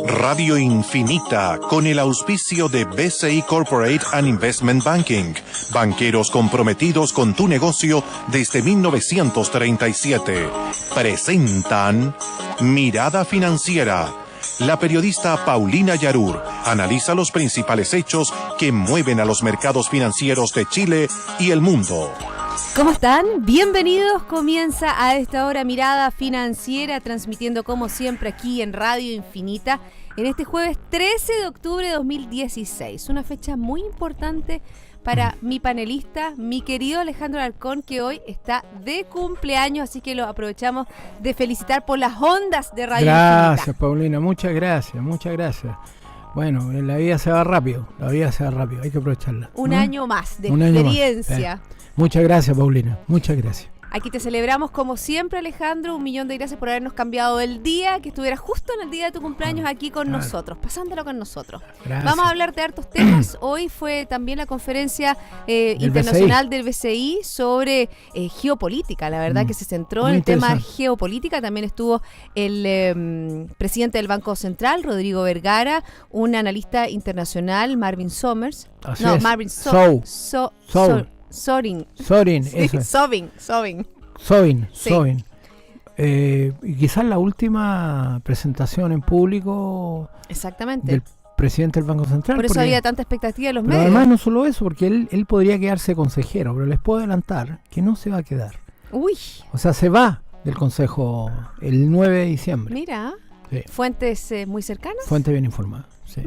Radio Infinita, con el auspicio de BCI Corporate and Investment Banking, banqueros comprometidos con tu negocio desde 1937, presentan Mirada Financiera. La periodista Paulina Yarur analiza los principales hechos que mueven a los mercados financieros de Chile y el mundo. ¿Cómo están? Bienvenidos. Comienza a esta hora Mirada Financiera, transmitiendo como siempre aquí en Radio Infinita, en este jueves 13 de octubre de 2016. Una fecha muy importante para mi panelista, mi querido Alejandro Alarcón, que hoy está de cumpleaños, así que lo aprovechamos de felicitar por las ondas de Radio Infinita. Gracias, Paulina, muchas gracias. Bueno, la vida se va rápido, hay que aprovecharla. Un año más de experiencia. Muchas gracias, Paulina, muchas gracias. Aquí te celebramos como siempre, Alejandro. 1.000.000 de gracias por habernos cambiado el día, que estuvieras justo en el día de tu cumpleaños aquí con nosotros, pasándolo con nosotros. Gracias. Vamos a hablar de hartos temas. Hoy fue también la conferencia internacional del BCI sobre geopolítica. La verdad que se centró en el tema geopolítica. También estuvo el presidente del Banco Central, Rodrigo Vergara, un analista internacional, Marvin Sommers. Sorin, eso es. Sobin. Y quizás la última presentación en público. Exactamente. Del presidente del Banco Central. Por eso había tanta expectativa de los medios. Además, no solo eso, porque él podría quedarse consejero, pero les puedo adelantar que no se va a quedar. Uy. O sea, se va del consejo el 9 de diciembre. Mira, sí. Fuentes muy cercanas. Fuentes bien informadas, sí.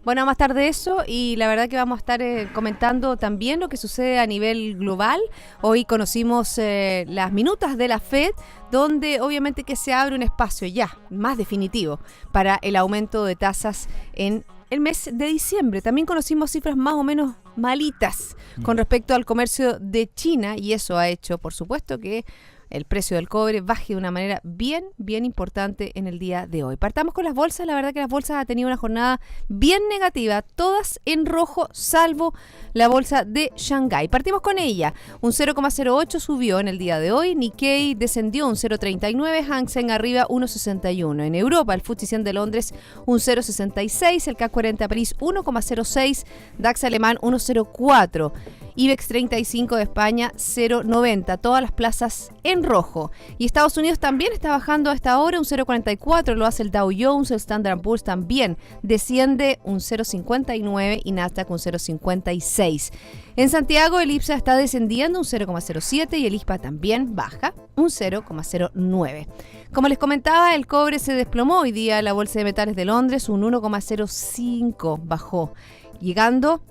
Bueno, vamos a estar de eso y la verdad que vamos a estar comentando también lo que sucede a nivel global. Hoy conocimos las minutas de la FED, donde obviamente que se abre un espacio ya más definitivo para el aumento de tasas en el mes de diciembre. También conocimos cifras más o menos malitas con respecto al comercio de China, y eso ha hecho, por supuesto, que el precio del cobre baje de una manera bien importante en el día de hoy. Partamos con las bolsas. La verdad que las bolsas han tenido una jornada bien negativa, todas en rojo, salvo la bolsa de Shanghái. Partimos con ella. Un 0,08 subió en el día de hoy. Nikkei descendió un 0,39. Hang Seng arriba 1,61. En Europa, el FTSE 100 de Londres un 0,66. El CAC 40 París 1,06. DAX alemán 1,04. IBEX 35 de España 0,90. Todas las plazas en rojo. Y Estados Unidos también está bajando a esta hora un 0,44, lo hace el Dow Jones, el Standard & Poor's también desciende un 0,59 y Nasdaq un 0,56. En Santiago el IPSA está descendiendo un 0,07 y el ISPA también baja un 0,09. Como les comentaba, el cobre se desplomó hoy día en la Bolsa de Metales de Londres, un 1,05 bajó, llegando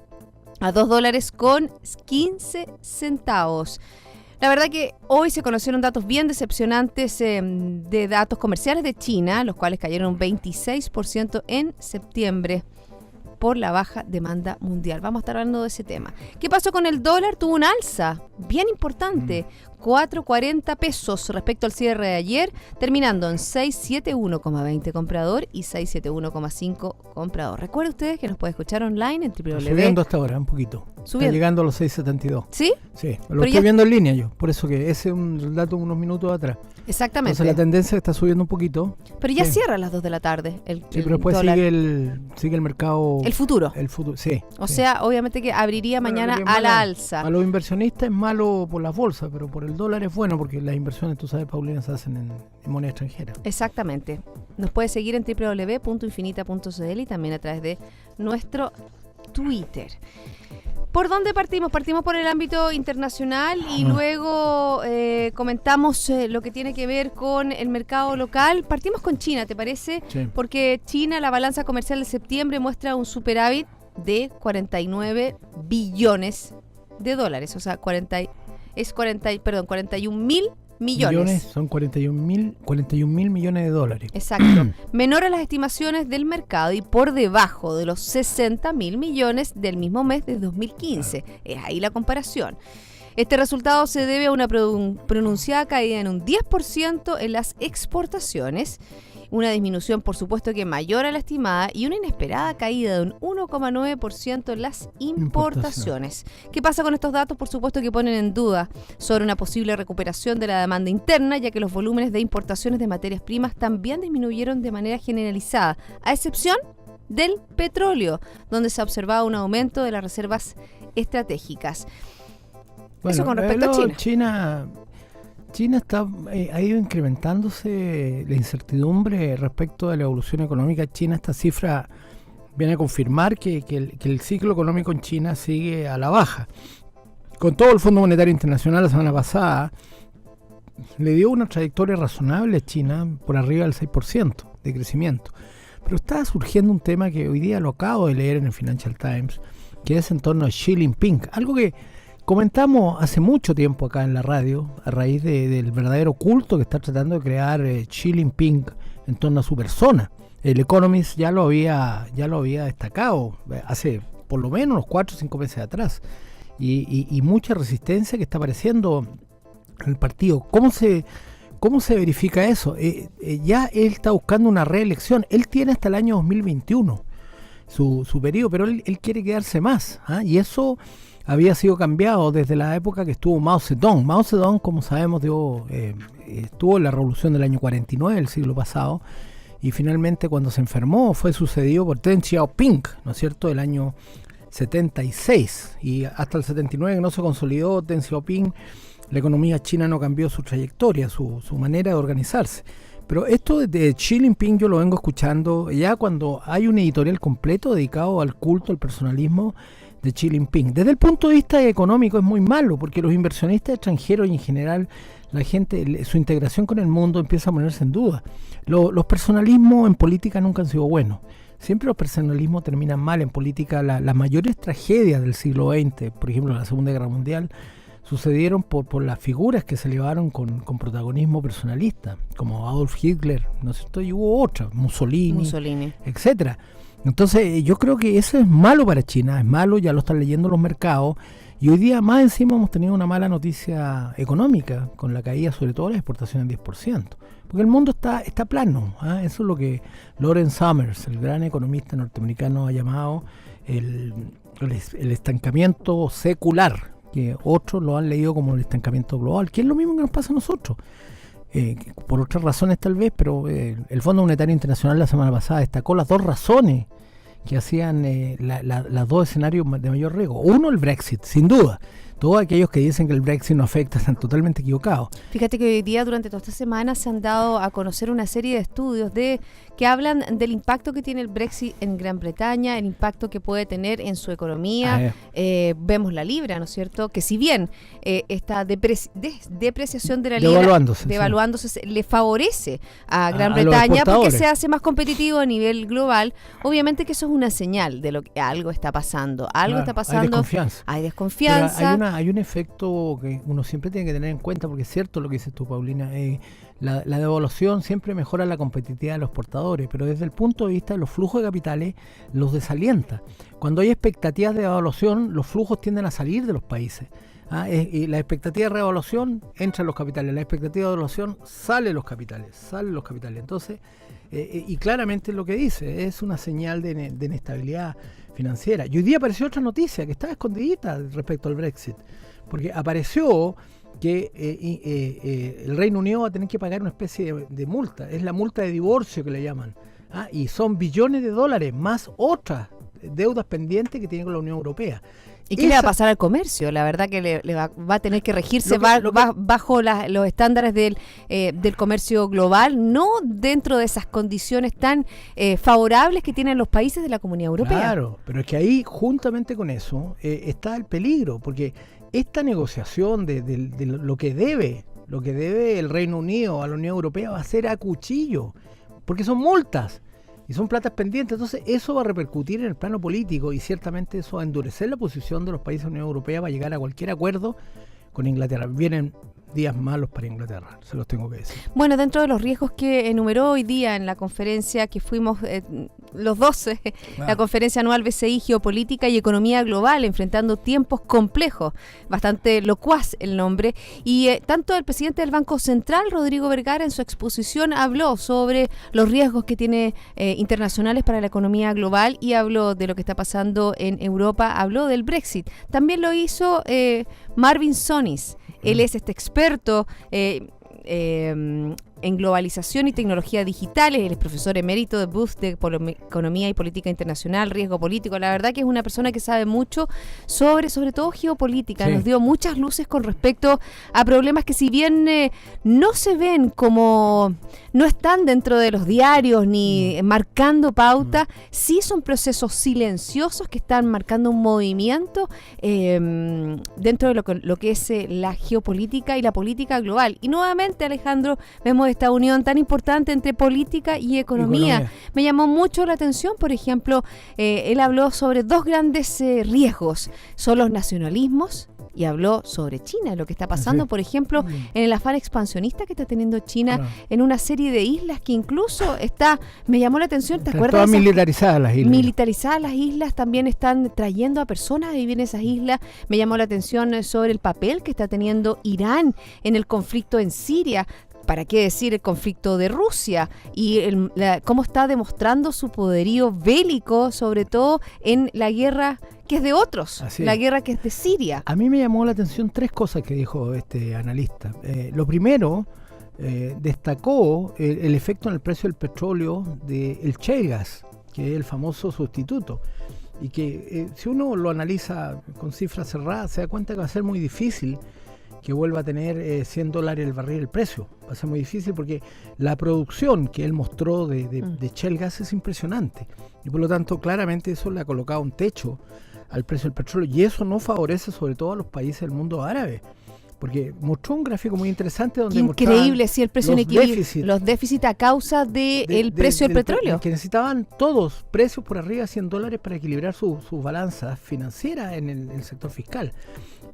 a $2.15. La verdad que hoy se conocieron datos bien decepcionantes de datos comerciales de China, los cuales cayeron un 26% en septiembre por la baja demanda mundial. Vamos a estar hablando de ese tema. ¿Qué pasó con el dólar? Tuvo un alza bien importante, 4.40 pesos respecto al cierre de ayer, terminando en 671,20 comprador y 671,5 comprador. Recuerden ustedes que nos pueden escuchar online en www. Subiendo hasta ahora un poquito. Está llegando a los 6.72. ¿Sí? Sí, lo estoy viendo en línea yo, por eso que ese es un dato unos minutos atrás. Exactamente. Entonces la tendencia está subiendo un poquito. Pero ya cierra a las 2 de la tarde el pero después dólar. sigue el mercado. El futuro. Sí. O sea, obviamente que abriría mañana a la alza. A los inversionistas es malo por las bolsas, pero por el dólar es bueno porque las inversiones, tú sabes, Paulina, se hacen en moneda extranjera. Exactamente. Nos puedes seguir en www.infinita.cl y también a través de nuestro Twitter. ¿Por dónde partimos? Partimos por el ámbito internacional y luego comentamos lo que tiene que ver con el mercado local. Partimos con China, ¿te parece? Sí. Porque China, la balanza comercial de septiembre muestra un superávit de 49 billones de dólares. O sea, 41 mil millones. Son 41 mil millones de dólares. Exacto. Menor a las estimaciones del mercado y por debajo de los 60 mil millones del mismo mes de 2015. Es ahí la comparación. Este resultado se debe a una pronunciada caída en un 10% en las exportaciones, una disminución por supuesto que mayor a la estimada y una inesperada caída de un 1,9% en las importaciones. ¿Qué pasa con estos datos? Por supuesto que ponen en duda sobre una posible recuperación de la demanda interna, ya que los volúmenes de importaciones de materias primas también disminuyeron de manera generalizada, a excepción del petróleo, donde se ha observado un aumento de las reservas estratégicas. Bueno, eso con respecto a China. China está, ha ido incrementándose la incertidumbre respecto de la evolución económica de China. Esta cifra viene a confirmar que el ciclo económico en China sigue a la baja. Con todo, el Fondo Monetario Internacional la semana pasada le dio una trayectoria razonable a China por arriba del 6% de crecimiento. Pero está surgiendo un tema que hoy día lo acabo de leer en el Financial Times, que es en torno a Xi Jinping, algo que comentamos hace mucho tiempo acá en la radio, a raíz del verdadero culto que está tratando de crear Xi Jinping en torno a su persona. El Economist ya lo había destacado hace por lo menos unos 4 o 5 meses atrás. Y mucha resistencia que está apareciendo en el partido. ¿Cómo se verifica eso? Ya él está buscando una reelección. Él tiene hasta el año 2021 su periodo, pero él quiere quedarse más. Y eso había sido cambiado desde la época que estuvo Mao Zedong. Mao Zedong, como sabemos, estuvo en la revolución del año 49 del siglo pasado, y finalmente cuando se enfermó fue sucedido por Deng Xiaoping, ¿no es cierto?, el año 76, y hasta el 79 que no se consolidó Deng Xiaoping, la economía china no cambió su trayectoria, su manera de organizarse. Pero esto de Xi Jinping yo lo vengo escuchando ya cuando hay un editorial completo dedicado al culto, al personalismo de Xi Jinping. Desde el punto de vista económico es muy malo, porque los inversionistas extranjeros y en general la gente, su integración con el mundo empieza a ponerse en duda. Los personalismos en política nunca han sido buenos. Siempre los personalismos terminan mal en política. Las mayores tragedias del siglo XX, por ejemplo la Segunda Guerra Mundial, sucedieron por las figuras que se elevaron con protagonismo personalista, como Adolf Hitler, ¿no es cierto? Y hubo otras, Mussolini, etcétera. Entonces yo creo que eso es malo para China, es malo, ya lo están leyendo los mercados, y hoy día más encima hemos tenido una mala noticia económica, con la caída sobre todo de las exportaciones del 10%, porque el mundo está plano, eso es lo que Lawrence Summers, el gran economista norteamericano, ha llamado el estancamiento secular, que otros lo han leído como el estancamiento global, que es lo mismo que nos pasa a nosotros. Por otras razones tal vez, pero el Fondo Monetario Internacional la semana pasada destacó las dos razones que hacían las dos escenarios de mayor riesgo. Uno, el Brexit, sin duda. Todos aquellos que dicen que el Brexit no afecta están totalmente equivocados. Fíjate que hoy día, durante toda esta semana, se han dado a conocer una serie de estudios que hablan del impacto que tiene el Brexit en Gran Bretaña, el impacto que puede tener en su economía. Vemos la libra, ¿no es cierto? Que si bien esta depreciación de la libra, devaluándose, le favorece a Gran Bretaña porque se hace más competitivo a nivel global, obviamente que eso es una señal de lo que algo está pasando. Hay desconfianza. Hay un efecto que uno siempre tiene que tener en cuenta, porque es cierto lo que dices tú, Paulina, la devaluación siempre mejora la competitividad de los exportadores, pero desde el punto de vista de los flujos de capitales los desalienta. Cuando hay expectativas de devaluación, los flujos tienden a salir de los países. Y la expectativa de revaluación entra en los capitales, la expectativa de devaluación sale los capitales. Entonces, y claramente lo que dice, es una señal de inestabilidad financiera. Y hoy día apareció otra noticia que estaba escondidita respecto al Brexit, porque apareció que el Reino Unido va a tener que pagar una especie de multa, es la multa de divorcio que le llaman, y son billones de dólares más otras deudas pendientes que tiene con la Unión Europea. ¿Y qué le va a pasar al comercio? La verdad que le va a tener que regirse bajo los estándares del comercio global, no dentro de esas condiciones tan favorables que tienen los países de la Comunidad Europea. Claro, pero es que ahí, juntamente con eso, está el peligro, porque esta negociación de lo que debe el Reino Unido a la Unión Europea va a ser a cuchillo, porque son multas. Y son platas pendientes, entonces eso va a repercutir en el plano político y ciertamente eso va a endurecer la posición de los países de la Unión Europea para llegar a cualquier acuerdo con Inglaterra. Vienen días malos para Inglaterra, se los tengo que decir. Bueno, dentro de los riesgos que enumeró hoy día en la conferencia que fuimos los dos, la conferencia anual BCI Geopolítica y Economía Global, enfrentando tiempos complejos, bastante locuaz el nombre, y tanto el presidente del Banco Central, Rodrigo Vergara, en su exposición habló sobre los riesgos que tiene internacionales para la economía global y habló de lo que está pasando en Europa, habló del Brexit. También lo hizo Marvin Sonis, él es experto en globalización y tecnología digitales, él es profesor emérito de Booth de Economía y Política Internacional, Riesgo Político. La verdad que es una persona que sabe mucho sobre todo geopolítica. Sí. Nos dio muchas luces con respecto a problemas que, si bien no se ven como, no están dentro de los diarios ni marcando pauta, sí son procesos silenciosos que están marcando un movimiento dentro de lo que es la geopolítica y la política global. Y nuevamente, Alejandro, vemos esta unión tan importante entre política y economía. Me llamó mucho la atención, por ejemplo, él habló sobre dos grandes riesgos, son los nacionalismos, y habló sobre China, lo que está pasando, por ejemplo, en el afán expansionista que está teniendo China en una serie de islas que incluso me llamó la atención, ¿te acuerdas? Todas militarizadas las islas. Militarizadas las islas, también están trayendo a personas a vivir en esas islas. Me llamó la atención sobre el papel que está teniendo Irán en el conflicto en Siria. ¿Para qué decir el conflicto de Rusia? Y cómo está demostrando su poderío bélico, sobre todo en la guerra que es de otros, la guerra que es de Siria. A mí me llamó la atención tres cosas que dijo este analista. Lo primero, destacó el efecto en el precio del petróleo del shale gas, que es el famoso sustituto. Y que si uno lo analiza con cifras cerradas, se da cuenta que va a ser muy difícil que vuelva a tener $100 el barril el precio. Va a ser muy difícil porque la producción que él mostró de shale gas es impresionante. Y por lo tanto, claramente eso le ha colocado un techo al precio del petróleo. Y eso no favorece sobre todo a los países del mundo árabe. Porque mostró un gráfico muy interesante donde increíble, sí, el precio en equilibrio, los déficits a causa del precio del petróleo. Que necesitaban todos precios por arriba de $100 para equilibrar sus balanzas financieras en el sector fiscal.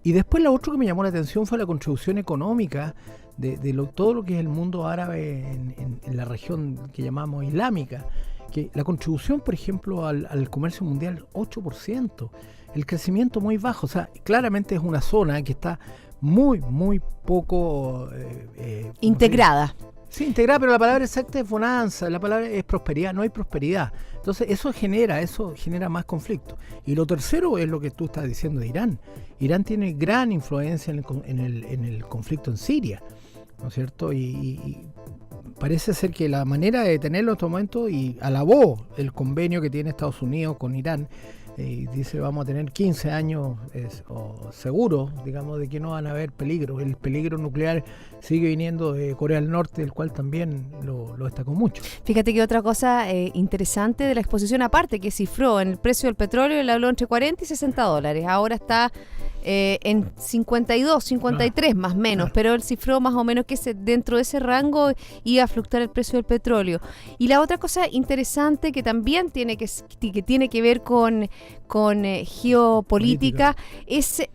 Y después lo otro que me llamó la atención fue la contribución económica de todo lo que es el mundo árabe en la región que llamamos islámica. Que la contribución, por ejemplo, al comercio mundial, 8%. El crecimiento muy bajo. O sea, claramente es una zona que está muy, muy poco integrada. Sí, integrada, pero la palabra exacta es bonanza, la palabra es prosperidad, no hay prosperidad. Entonces eso genera más conflicto. Y lo tercero es lo que tú estás diciendo de Irán. Irán tiene gran influencia en el conflicto en Siria, ¿no es cierto? Y parece ser que la manera de detenerlo en estos momentos, y alabó el convenio que tiene Estados Unidos con Irán, y dice vamos a tener 15 años seguros, digamos, de que no van a haber peligro. El peligro nuclear sigue viniendo de Corea del Norte, el cual también lo destacó mucho. Fíjate que otra cosa interesante de la exposición, aparte que cifró en el precio del petróleo, él habló entre $40 y $60. Ahora está en 52, 53 más o menos, pero él cifró más o menos que dentro de ese rango iba a fluctuar el precio del petróleo. Y la otra cosa interesante que también tiene que ver con geopolítica es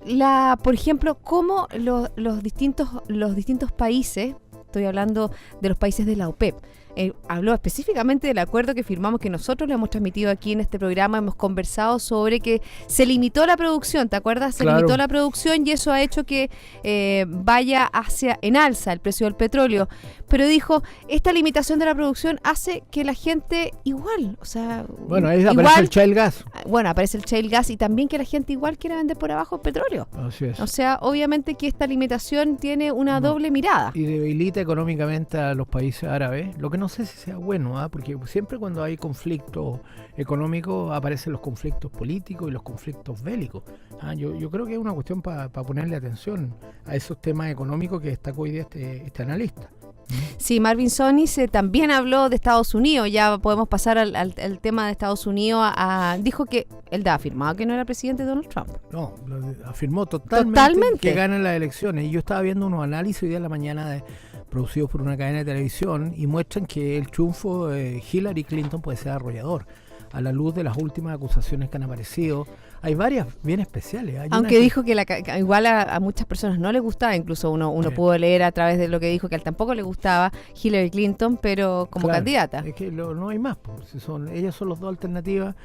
por ejemplo, cómo los distintos países, estoy hablando de los países de la OPEP, habló específicamente del acuerdo que firmamos, que nosotros le hemos transmitido aquí en este programa. Hemos conversado sobre que se limitó la producción, ¿te acuerdas? Se limitó la producción y eso ha hecho que vaya en alza el precio del petróleo. Pero dijo, esta limitación de la producción hace que la gente igual, o sea... Bueno, ahí aparece el shale gas. Bueno, aparece el shale gas y también que la gente igual quiera vender por abajo el petróleo. Así es. O sea, obviamente que esta limitación tiene una doble mirada. Y debilita económicamente a los países árabes, lo que no sé si sea bueno, porque siempre cuando hay conflicto económico aparecen los conflictos políticos y los conflictos bélicos. Yo creo que es una cuestión para ponerle atención a esos temas económicos que destacó hoy día este analista. Sí, Marvin Sonis también habló de Estados Unidos. Ya podemos pasar al tema de Estados Unidos. Dijo que él ha afirmado que no era presidente Donald Trump. No, afirmó totalmente que ganan las elecciones. Y yo estaba viendo unos análisis hoy día en la mañana producidos por una cadena de televisión y muestran que el triunfo de Hillary Clinton puede ser arrollador. a la luz de las últimas acusaciones que han aparecido. Hay varias bien especiales. Aunque dijo que igual a muchas personas no les gustaba, incluso uno pudo leer a través de lo que dijo que a él tampoco le gustaba Hillary Clinton, pero como candidata. Es que no hay más, pues, ellas son las dos alternativas.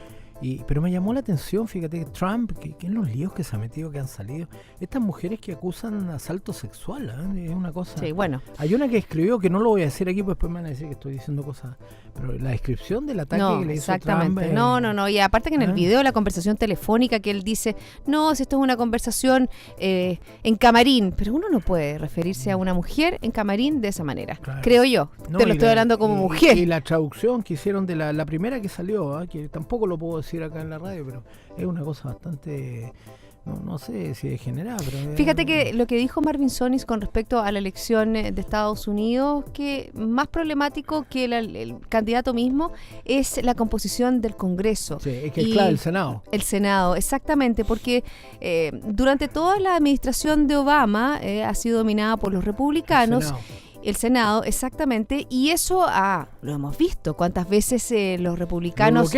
Pero me llamó la atención, fíjate, Trump, que en los líos que se ha metido, que han salido, estas mujeres que acusan asalto sexual, es una cosa. Sí, bueno. Hay una que escribió, que no lo voy a decir aquí, pues después me van a decir que estoy diciendo cosas, pero la descripción del ataque que le hizo exactamente. Trump. No, y aparte que en el video, la conversación telefónica que él dice, no, si esto es una conversación en camarín, pero uno no puede referirse a una mujer en camarín de esa manera, claro. Creo yo, te lo estoy hablando como mujer. Y la traducción que hicieron de la primera que salió, que tampoco lo puedo decir acá en la radio, pero es una cosa bastante, no sé si degenerada. Fíjate que lo que dijo Marvin Sonis con respecto a la elección de Estados Unidos, que más problemático que el candidato mismo es la composición del Congreso. Sí, es que es clave el Senado. El Senado, exactamente, porque durante toda la administración de Obama ha sido dominada por los republicanos. El Senado, exactamente, y eso lo hemos visto, cuántas veces los republicanos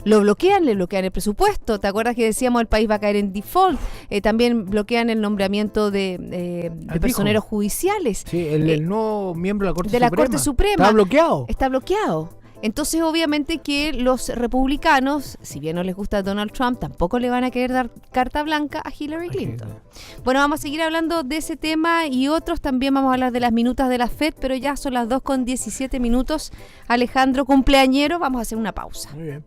le bloquean el presupuesto. ¿Te acuerdas que decíamos el país va a caer en default? También bloquean el nombramiento de personeros judiciales. Sí, el nuevo miembro de la Corte Suprema. Está bloqueado. Entonces, obviamente que los republicanos, si bien no les gusta Donald Trump, tampoco le van a querer dar carta blanca a Hillary Clinton. Bueno, vamos a seguir hablando de ese tema y otros. También vamos a hablar de las minutas de la FED, pero ya son las 2:17. Alejandro, cumpleañero, vamos a hacer una pausa. Muy bien.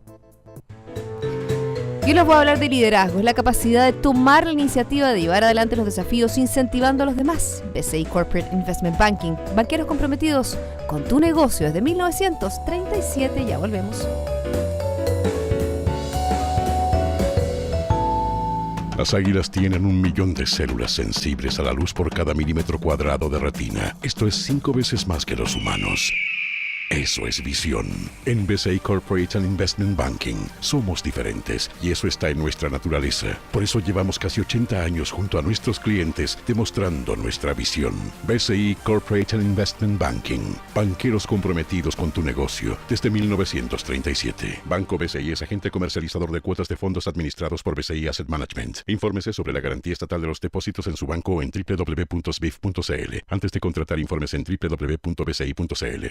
Yo les voy a hablar de liderazgo, es la capacidad de tomar la iniciativa de llevar adelante los desafíos incentivando a los demás. BCI Corporate Investment Banking, banqueros comprometidos con tu negocio desde 1937. Ya volvemos. Las águilas tienen 1 millón de células sensibles a la luz por cada milímetro cuadrado de retina. Esto es 5 veces más que los humanos. Eso es visión. En BCI Corporate Investment Banking somos diferentes y eso está en nuestra naturaleza. Por eso llevamos casi 80 años junto a nuestros clientes demostrando nuestra visión. BCI Corporate Investment Banking. Banqueros comprometidos con tu negocio desde 1937. Banco BCI es agente comercializador de cuotas de fondos administrados por BCI Asset Management. Infórmese sobre la garantía estatal de los depósitos en su banco o en www.sbif.cl. Antes de contratar, informes en www.bci.cl.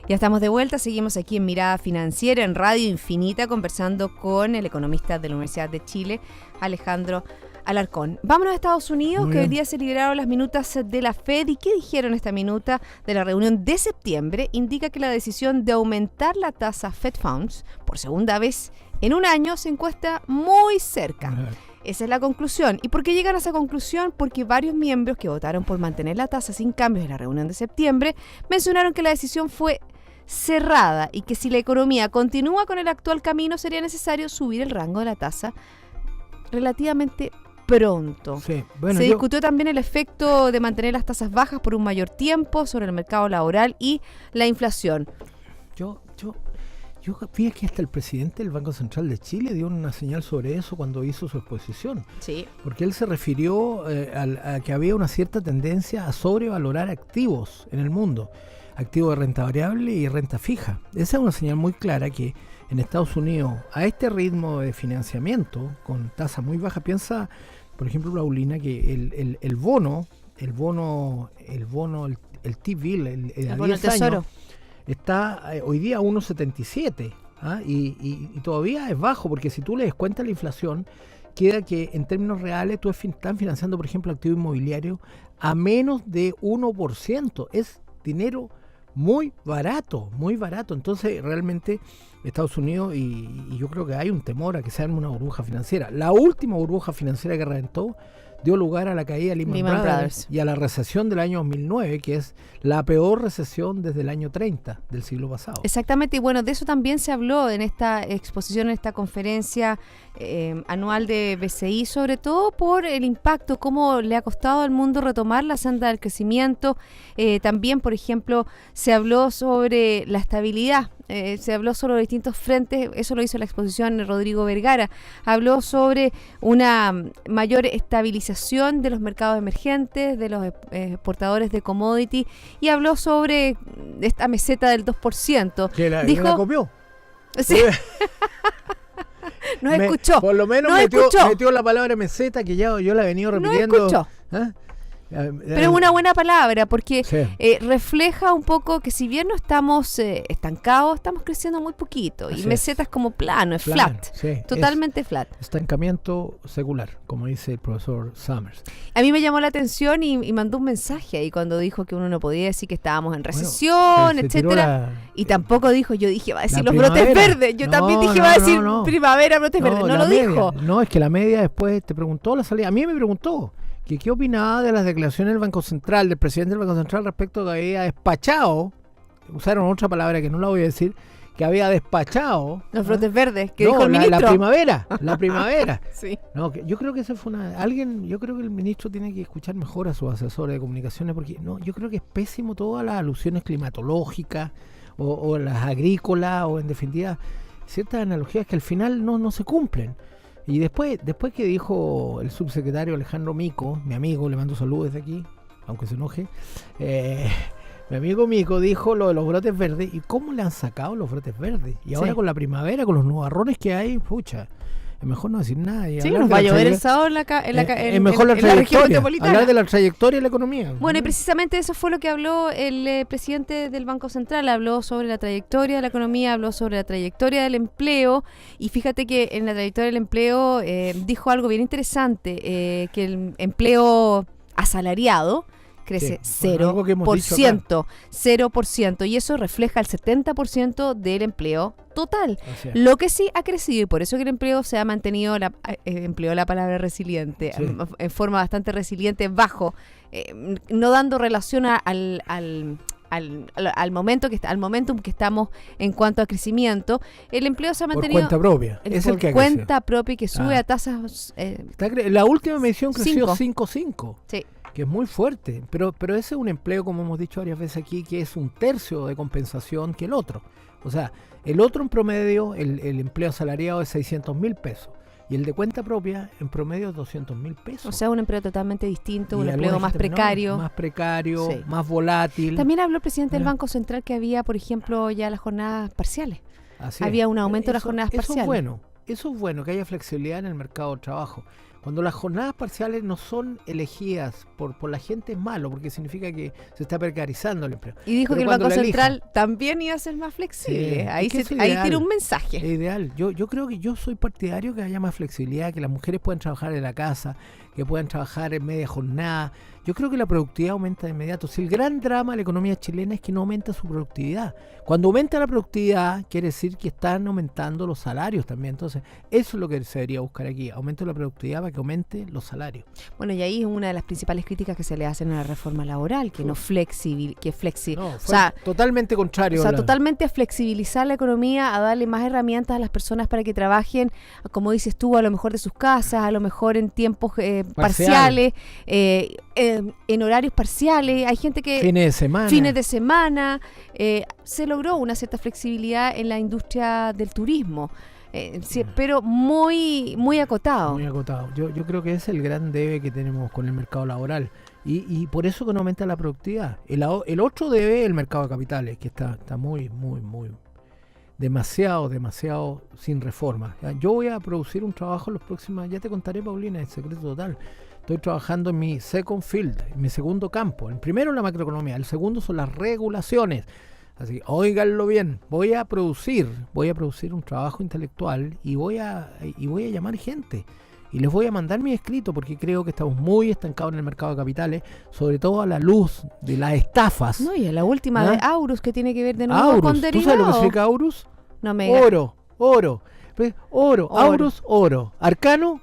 Ya estamos de vuelta, seguimos aquí en Mirada Financiera, en Radio Infinita, conversando con el economista de la Universidad de Chile, Alejandro Alarcón. Vámonos a Estados Unidos, que hoy día se liberaron las minutas de la FED. ¿Y qué dijeron esta minuta de la reunión de septiembre? Indica que la decisión de aumentar la tasa Fed Funds por segunda vez en un año se encuentra muy cerca. Esa es la conclusión. ¿Y por qué llegan a esa conclusión? Porque varios miembros que votaron por mantener la tasa sin cambios en la reunión de septiembre mencionaron que la decisión fue cerrada y que si la economía continúa con el actual camino sería necesario subir el rango de la tasa relativamente pronto. Sí, se discutió también el efecto de mantener las tasas bajas por un mayor tiempo sobre el mercado laboral y la inflación. Yo fíjate que hasta el presidente del Banco Central de Chile dio una señal sobre eso cuando hizo su exposición. Sí. Porque él se refirió a que había una cierta tendencia a sobrevalorar activos en el mundo. Activos de renta variable y renta fija. Esa es una señal muy clara que en Estados Unidos, a este ritmo de financiamiento, con tasa muy baja, piensa, por ejemplo, Paulina, que el bono, el T-bill, el a 10 años, está hoy día a 1,77 y todavía es bajo, porque si tú le descuentas la inflación, queda que en términos reales tú estás financiando, por ejemplo, activo inmobiliario a menos de 1%. Es dinero muy barato. Entonces realmente Estados Unidos, y yo creo que hay un temor a que sea una burbuja financiera. La última burbuja financiera que reventó dio lugar a la caída de Lehman Brothers y a la recesión del año 2009, que es la peor recesión desde el año 30 del siglo pasado. Exactamente, y bueno, de eso también se habló en esta exposición, en esta conferencia anual de BCI, sobre todo por el impacto, cómo le ha costado al mundo retomar la senda del crecimiento. También, por ejemplo, se habló sobre la estabilidad se habló sobre distintos frentes, eso lo hizo la exposición Rodrigo Vergara, habló sobre una mayor estabilización de los mercados emergentes, de los exportadores de commodity, y habló sobre esta meseta del 2%. Dijo, ¿la copió? Sí. Nos escuchó. Por lo menos metió la palabra meseta, que ya yo la he venido repitiendo. Nos escuchó. ¿Ah? Pero es una buena palabra porque refleja un poco que si bien no estamos estancados, estamos creciendo muy poquito. Y meseta es como plano, es flat, totalmente flat. Estancamiento secular, como dice el profesor Summers. A mí me llamó la atención y mandó un mensaje ahí cuando dijo que uno no podía decir que estábamos en recesión, etcétera. Y tampoco dijo, yo dije, va a decir los brotes verdes. Yo también dije, va a decir primavera, brotes verdes. No lo dijo. No, es que la media después te preguntó la salida. A mí me preguntó que qué opinaba de las declaraciones del Banco Central, del presidente del Banco Central, respecto a que había despachado, usaron otra palabra que no la voy a decir, que había despachado los brotes verdes, que dijo el ministro. La primavera. Sí. No, yo creo que esa fue yo creo que el ministro tiene que escuchar mejor a sus asesores de comunicaciones, porque yo creo que es pésimo todas las alusiones climatológicas o las agrícolas, o en definitiva ciertas analogías que al final no se cumplen. Y después que dijo el subsecretario Alejandro Mico, mi amigo, le mando saludos desde aquí, aunque se enoje, mi amigo Mico dijo lo de los brotes verdes, y cómo le han sacado los brotes verdes. Y ahora con la primavera, con los nubarrones que hay, pucha, es mejor no decir nada. Y nos va a llover el sábado en la región metropolitana. Hablar de la trayectoria de la economía. Bueno, y precisamente eso fue lo que habló el presidente del Banco Central. Habló sobre la trayectoria de la economía, habló sobre la trayectoria del empleo. Y fíjate que en la trayectoria del empleo dijo algo bien interesante, que el empleo asalariado crece 0%, y eso refleja el 70% del empleo total. Lo que sí ha crecido, y por eso que el empleo se ha mantenido, empleó la palabra resiliente, en forma bastante resiliente, bajo, no dando relación al momentum que estamos en cuanto a crecimiento. El empleo se ha mantenido por cuenta propia. Es el que cuenta propia, que sube a tasas. La última medición creció 5.5. Sí. Que es muy fuerte, pero ese es un empleo, como hemos dicho varias veces aquí, que es un tercio de compensación que el otro. O sea, el otro en promedio, el empleo asalariado es 600.000 pesos, y el de cuenta propia en promedio es 200.000 pesos. O sea, un empleo totalmente distinto, un empleo más precario. Más más volátil. También habló el presidente del Banco Central que había, por ejemplo, ya las jornadas parciales. Había un aumento de las jornadas parciales. Eso es bueno, que haya flexibilidad en el mercado de trabajo. Cuando las jornadas parciales no son elegidas por la gente, es malo, porque significa que se está precarizando el empleo. Y dijo que el Banco Central también iba a ser más flexible. Sí, ahí tiene un mensaje. Es ideal. Yo creo que yo soy partidario que haya más flexibilidad, que las mujeres puedan trabajar en la casa, que puedan trabajar en media jornada. Yo creo que la productividad aumenta de inmediato. Si el gran drama de la economía chilena es que no aumenta su productividad. Cuando aumenta la productividad, quiere decir que están aumentando los salarios también. Entonces, eso es lo que se debería buscar aquí. Aumento de la productividad para que aumente los salarios. Bueno, y ahí es una de las principales críticas que se le hacen a la reforma laboral, que totalmente contrario. O sea, totalmente a flexibilizar la economía, a darle más herramientas a las personas para que trabajen, como dices tú, a lo mejor de sus casas, a lo mejor en tiempos parciales, en horarios parciales. Hay gente que fines de semana. Se logró una cierta flexibilidad en la industria del turismo, pero muy acotado. Muy acotado. Yo creo que ese es el gran debe que tenemos con el mercado laboral, y por eso que no aumenta la productividad. El otro debe es el mercado de capitales, que está muy demasiado sin reforma. Yo voy a producir un trabajo en los próximos, ya te contaré, Paulina, el secreto total. Estoy trabajando en mi second field, en mi segundo campo. El primero es la macroeconomía, el segundo son las regulaciones. Así que óiganlo bien, voy a producir un trabajo intelectual, y voy a llamar gente, y les voy a mandar mi escrito, porque creo que estamos muy estancados en el mercado de capitales, sobre todo a la luz de las estafas. No, y a la última de Aurus, que tiene que ver de nuevo con derivados. ¿Tú sabes lo que significa Aurus? No me digas. Oro. Aurus, oro. Arcano,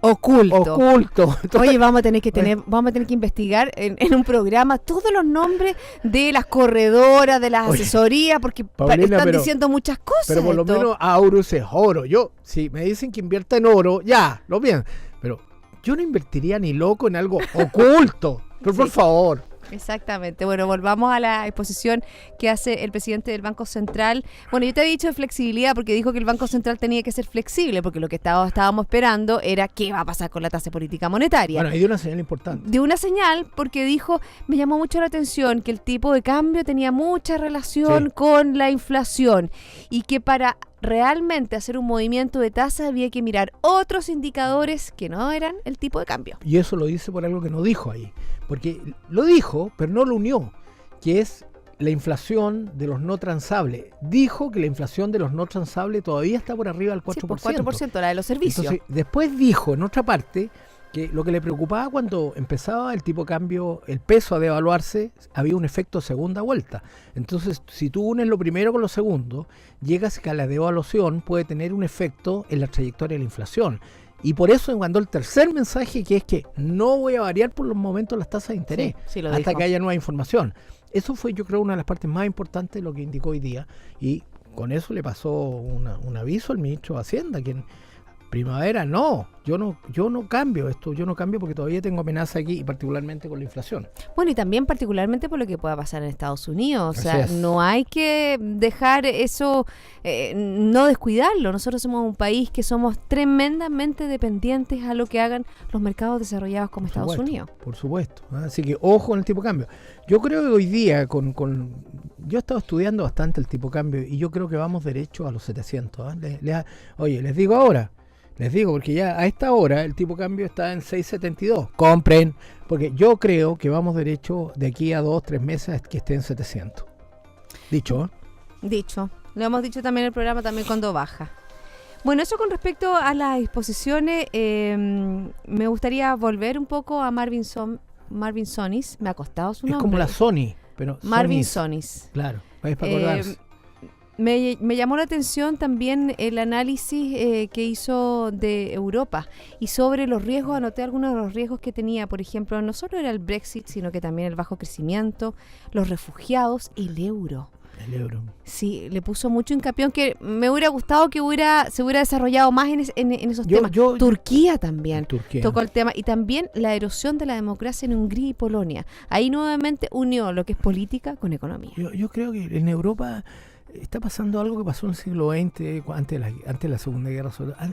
oculto. Entonces, oye, vamos a tener que investigar en un programa todos los nombres de las corredoras, de las asesorías, porque Paulina, están diciendo muchas cosas. Pero por lo menos Aurus es oro. Si me dicen que invierta en oro, ya, lo bien. Pero yo no invertiría ni loco en algo oculto. Pero por favor. Exactamente. Bueno, volvamos a la exposición que hace el presidente del Banco Central. Bueno, yo te he dicho de flexibilidad porque dijo que el Banco Central tenía que ser flexible, porque lo que estábamos esperando era qué va a pasar con la tasa de política monetaria. Bueno, y dio una señal importante. Dio una señal porque dijo, me llamó mucho la atención que el tipo de cambio tenía mucha relación con la inflación y que para realmente hacer un movimiento de tasa había que mirar otros indicadores que no eran el tipo de cambio. Y eso lo dice por algo que no dijo ahí, porque lo dijo, pero no lo unió, que es la inflación de los no transables. Dijo que la inflación de los no transables todavía está por arriba del 4%. Sí, por 4%, la de los servicios. Entonces, después dijo en otra parte que lo que le preocupaba cuando empezaba el tipo de cambio, el peso a devaluarse, había un efecto segunda vuelta. Entonces, si tú unes lo primero con lo segundo, llegas que a la devaluación puede tener un efecto en la trayectoria de la inflación. Y por eso mandó el tercer mensaje, que es que no voy a variar por los momentos las tasas de interés hasta que haya nueva información. Eso fue, yo creo, una de las partes más importantes de lo que indicó hoy día. Y con eso le pasó un aviso al ministro de Hacienda, quien... Primavera, no, yo no cambio esto, yo no cambio porque todavía tengo amenaza aquí y particularmente con la inflación. Bueno, y también particularmente por lo que pueda pasar en Estados Unidos, o sea, no hay que dejar eso, no descuidarlo. Nosotros somos un país que somos tremendamente dependientes a lo que hagan los mercados desarrollados como Estados Unidos. Por supuesto, así que ojo con el tipo de cambio. Yo creo que hoy día, yo he estado estudiando bastante el tipo de cambio y yo creo que vamos derecho a los 700. Oye, les digo ahora, porque ya a esta hora el tipo de cambio está en 6.72. Compren, porque yo creo que vamos derecho de aquí a 2-3 meses que esté en 700. Dicho. Lo hemos dicho también en el programa, también cuando baja. Bueno, eso con respecto a las exposiciones, me gustaría volver un poco a Marvin Sonis. Me ha costado su nombre. Es como la Sony, pero Marvin Sonis. Claro, es para acordarse. Me llamó la atención también el análisis que hizo de Europa y sobre los riesgos. Anoté algunos de los riesgos que tenía, por ejemplo, no solo era el Brexit, sino que también el bajo crecimiento, los refugiados y el euro. El euro. Sí, le puso mucho hincapié, aunque me hubiera gustado que se hubiera desarrollado más en esos temas. Turquía también tocó el tema, y también la erosión de la democracia en Hungría y Polonia. Ahí nuevamente unió lo que es política con economía. Yo creo que en Europa está pasando algo que pasó en el siglo XX, antes de la Segunda Guerra.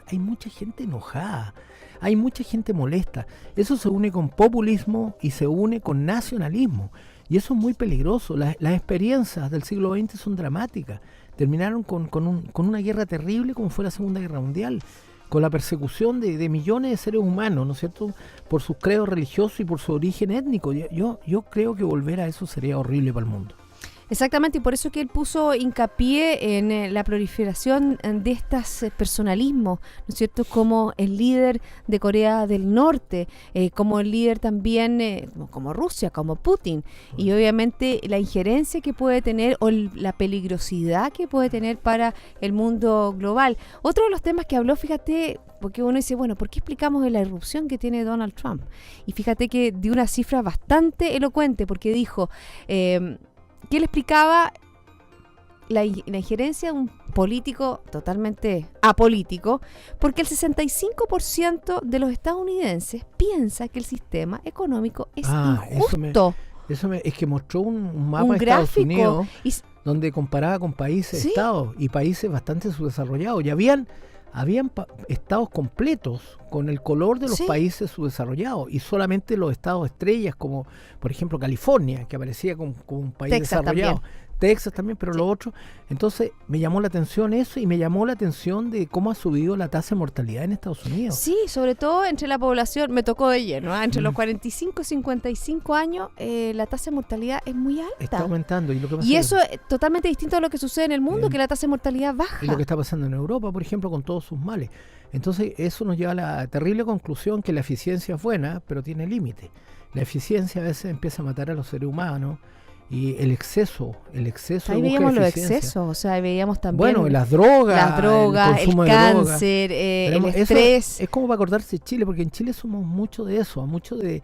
Hay mucha gente enojada, hay mucha gente molesta. Eso se une con populismo y se une con nacionalismo. Y eso es muy peligroso. Las experiencias del siglo XX son dramáticas. Terminaron con una guerra terrible como fue la Segunda Guerra Mundial, con la persecución de millones de seres humanos, ¿no es cierto?, por sus credos religiosos y por su origen étnico. Yo creo que volver a eso sería horrible para el mundo. Exactamente, y por eso que él puso hincapié en la proliferación de estos personalismos, ¿no es cierto?, como el líder de Corea del Norte, como el líder también, como Rusia, como Putin, y obviamente la injerencia que puede tener o la peligrosidad que puede tener para el mundo global. Otro de los temas que habló, fíjate, porque uno dice, bueno, ¿por qué explicamos la irrupción que tiene Donald Trump? Y fíjate que dio una cifra bastante elocuente, porque dijo... que él explicaba la injerencia de un político totalmente apolítico, porque el 65% de los estadounidenses piensa que el sistema económico es injusto. Es que mostró un mapa de Estados Unidos donde comparaba con países, estados y países bastante subdesarrollados. Y habían estados completos con el color de los países subdesarrollados, y solamente los estados estrellas, como por ejemplo California, que aparecía como un país desarrollado. Texas también, pero lo otro. Entonces me llamó la atención eso, y me llamó la atención de cómo ha subido la tasa de mortalidad en Estados Unidos. Sí, sobre todo entre la población, me tocó de lleno, entre los 45 y 55 años, la tasa de mortalidad es muy alta. Está aumentando. Y eso es totalmente distinto a lo que sucede en el mundo, que la tasa de mortalidad baja. Y lo que está pasando en Europa, por ejemplo, con todos sus males. Entonces eso nos lleva a la terrible conclusión que la eficiencia es buena, pero tiene límite. La eficiencia a veces empieza a matar a los seres humanos, Y el exceso ahí veíamos los excesos, o sea, veíamos también... Bueno, las drogas, el cáncer, el estrés. Es como para acordarse de Chile, porque en Chile somos mucho de eso, mucho de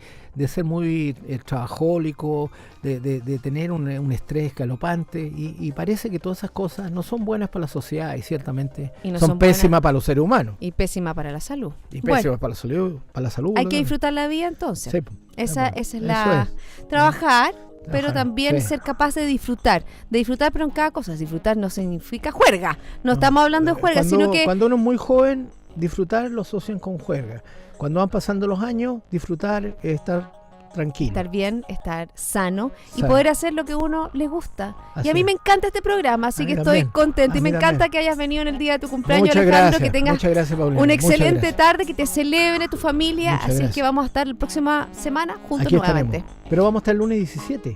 ser muy trabajólico, de tener un estrés galopante, y parece que todas esas cosas no son buenas para la sociedad, y ciertamente son pésimas para los seres humanos. Y pésimas para la salud. Y pésimas para la salud. Hay que disfrutar la vida entonces. Sí, esa es la... Trabajar... pero también ser capaz de disfrutar, pero en cada cosa. Disfrutar no significa juerga, no estamos hablando de juerga, sino que... Cuando uno es muy joven, disfrutar lo asocian con juerga. Cuando van pasando los años, disfrutar es estar tranquilo. Estar bien, estar sano y poder hacer lo que a uno le gusta. Y a mí me encanta este programa, así que estoy contenta y me encanta que hayas venido en el día de tu cumpleaños, Alejandro, que tengas una excelente tarde, que te celebre tu familia, así es que vamos a estar la próxima semana juntos nuevamente. Pero vamos a estar el lunes 17.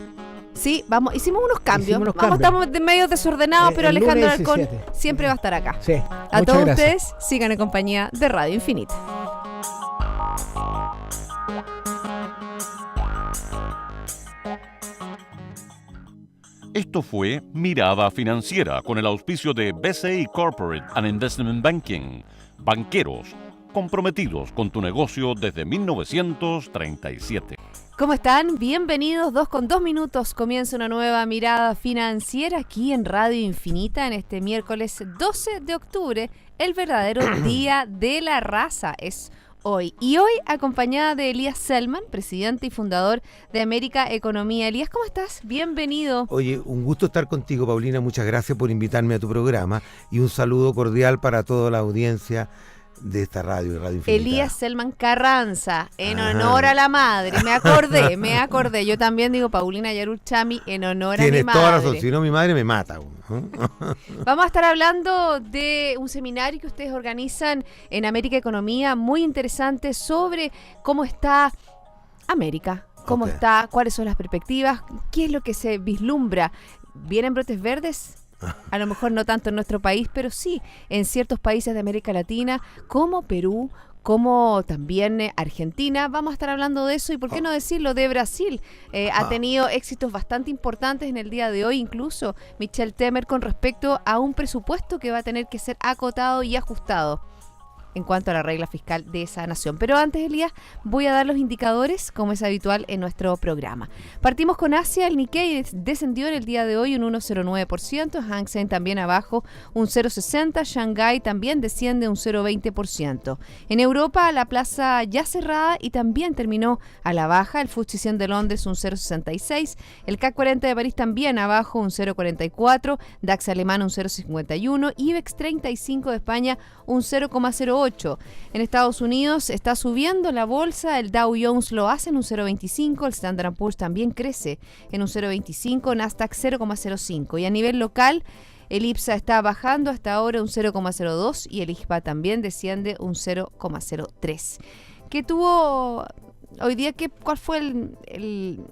Sí, hicimos unos cambios. Estamos medio desordenados, pero Alejandro Alarcón siempre va a estar acá. Sí, a todos ustedes, sigan en compañía de Radio Infinita. Esto fue Mirada Financiera con el auspicio de BCI Corporate and Investment Banking. Banqueros comprometidos con tu negocio desde 1937. ¿Cómo están? Bienvenidos, 2:02. Comienza una nueva Mirada Financiera aquí en Radio Infinita en este miércoles 12 de octubre, el verdadero Día de la Raza es hoy. Y hoy acompañada de Elías Selman, presidente y fundador de América Economía. Elías, ¿cómo estás? Bienvenido. Oye, un gusto estar contigo, Paulina. Muchas gracias por invitarme a tu programa y un saludo cordial para toda la audiencia de esta radio Infinita. Elías Selman Carranza, en honor a la madre. Me acordé. Yo también digo Paulina Yaruchami en honor a mi madre. Tienes toda razón, si no mi madre me mata. Vamos a estar hablando de un seminario que ustedes organizan en América Economía, muy interesante, sobre cómo está América, cómo está, cuáles son las perspectivas, qué es lo que se vislumbra. ¿Vienen brotes verdes? A lo mejor no tanto en nuestro país, pero sí en ciertos países de América Latina, como Perú, como también Argentina. Vamos a estar hablando de eso y, ¿por qué no decirlo?, de Brasil. Ha tenido éxitos bastante importantes en el día de hoy, incluso Michel Temer, con respecto a un presupuesto que va a tener que ser acotado y ajustado en cuanto a la regla fiscal de esa nación. Pero antes, Elías, voy a dar los indicadores, como es habitual en nuestro programa. Partimos con Asia. El Nikkei descendió en el día de hoy un 1,09%, Hang Seng también abajo un 0,60%, Shanghái también desciende un 0,20%. En Europa, la plaza ya cerrada y también terminó a la baja, el FTSE 100 de Londres un 0,66%, el CAC 40 de París también abajo un 0,44%, DAX alemán un 0,51%, IBEX 35 de España un 0,08%. En Estados Unidos está subiendo la bolsa, el Dow Jones lo hace en un 0,25, el Standard & Poor's también crece en un 0,25, Nasdaq 0,05. Y a nivel local, el IPSA está bajando hasta ahora un 0,02 y el IJPA también desciende un 0,03. ¿Qué tuvo hoy día? ¿Cuál fue el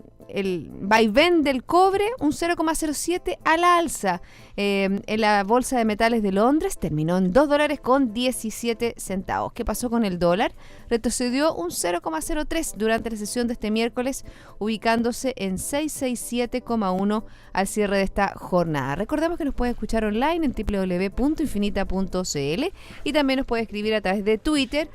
vaivén del cobre? Un 0,07 a la alza. En la bolsa de metales de Londres terminó en $2.17. ¿Qué pasó con el dólar? Retrocedió un 0,03 durante la sesión de este miércoles, ubicándose en 667,1 al cierre de esta jornada. Recordemos que nos puede escuchar online en www.infinita.cl y también nos puede escribir a través de Twitter,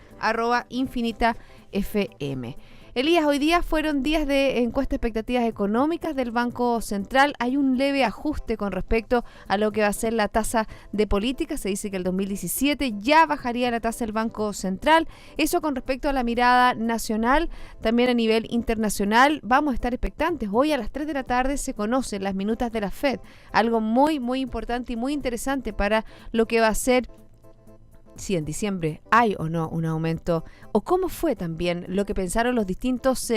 @InfinitaFM. Elías, hoy día fueron días de encuesta de expectativas económicas del Banco Central. Hay un leve ajuste con respecto a lo que va a ser la tasa de política. Se dice que el 2017 ya bajaría la tasa del Banco Central. Eso con respecto a la mirada nacional. También a nivel internacional vamos a estar expectantes. Hoy a las 3 de la tarde se conocen las minutas de la FED. Algo muy, muy importante y muy interesante para lo que va a ser si en diciembre hay o no un aumento, o cómo fue también lo que pensaron los distintos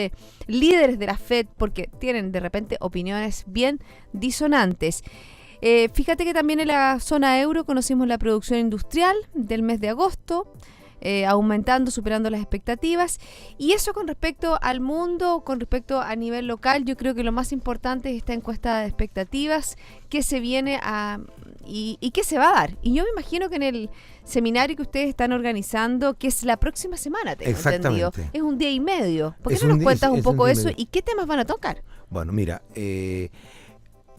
líderes de la FED, porque tienen de repente opiniones bien disonantes. Fíjate que también en la zona euro conocimos la producción industrial del mes de agosto, aumentando, superando las expectativas, y eso con respecto al mundo, con respecto a nivel local. Yo creo que lo más importante es esta encuesta de expectativas que se viene y qué se va a dar. Y yo me imagino que en el seminario que ustedes están organizando, que es la próxima semana, tengo entendido, es un día y medio. ¿Por qué no nos cuentas un poco eso y qué temas van a tocar? Bueno, mira,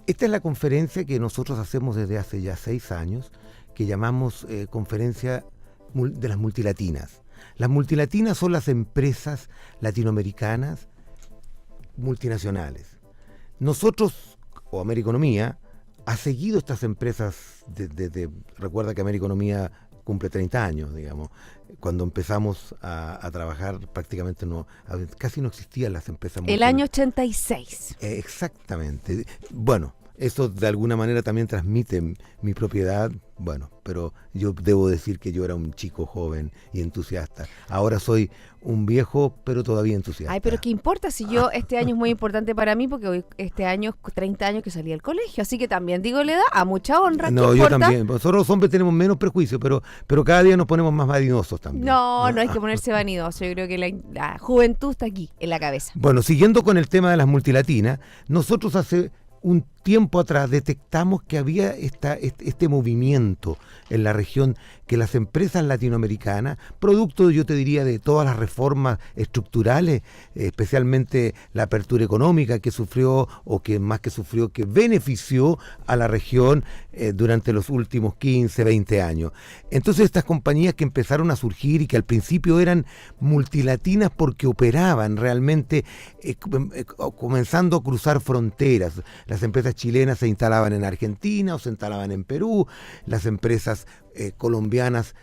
Esta es la conferencia que nosotros hacemos desde hace ya 6 años, que llamamos Conferencia de las Multilatinas. Las multilatinas son las empresas latinoamericanas multinacionales. Nosotros, o Americonomía, ha seguido estas empresas recuerda que Americonomía cumple 30 años, digamos. Cuando empezamos a trabajar prácticamente casi no existían las empresas multinacionales. El año 86. Exactamente. Bueno, eso de alguna manera también transmite mi propiedad, bueno, pero yo debo decir que yo era un chico joven y entusiasta. Ahora soy un viejo, pero todavía entusiasta. Ay, pero ¿qué importa si este año es muy importante para mí? Porque hoy, este año es 30 años que salí del colegio, así que también digo la edad, a mucha honra. No, yo también. Nosotros los hombres tenemos menos prejuicios, pero cada día nos ponemos más vanidosos también. No hay que ponerse vanidoso. Yo creo que la juventud está aquí, en la cabeza. Bueno, siguiendo con el tema de las multilatinas, nosotros hace un tiempo atrás detectamos que había este movimiento en la región, que las empresas latinoamericanas, producto, yo te diría, de todas las reformas estructurales, especialmente la apertura económica que sufrió, o que más que sufrió, que benefició a la región durante los últimos 15, 20 años. Entonces estas compañías que empezaron a surgir y que al principio eran multilatinas porque operaban realmente comenzando a cruzar fronteras. Las empresas chilenas se instalaban en Argentina o se instalaban en Perú, las empresas colombianas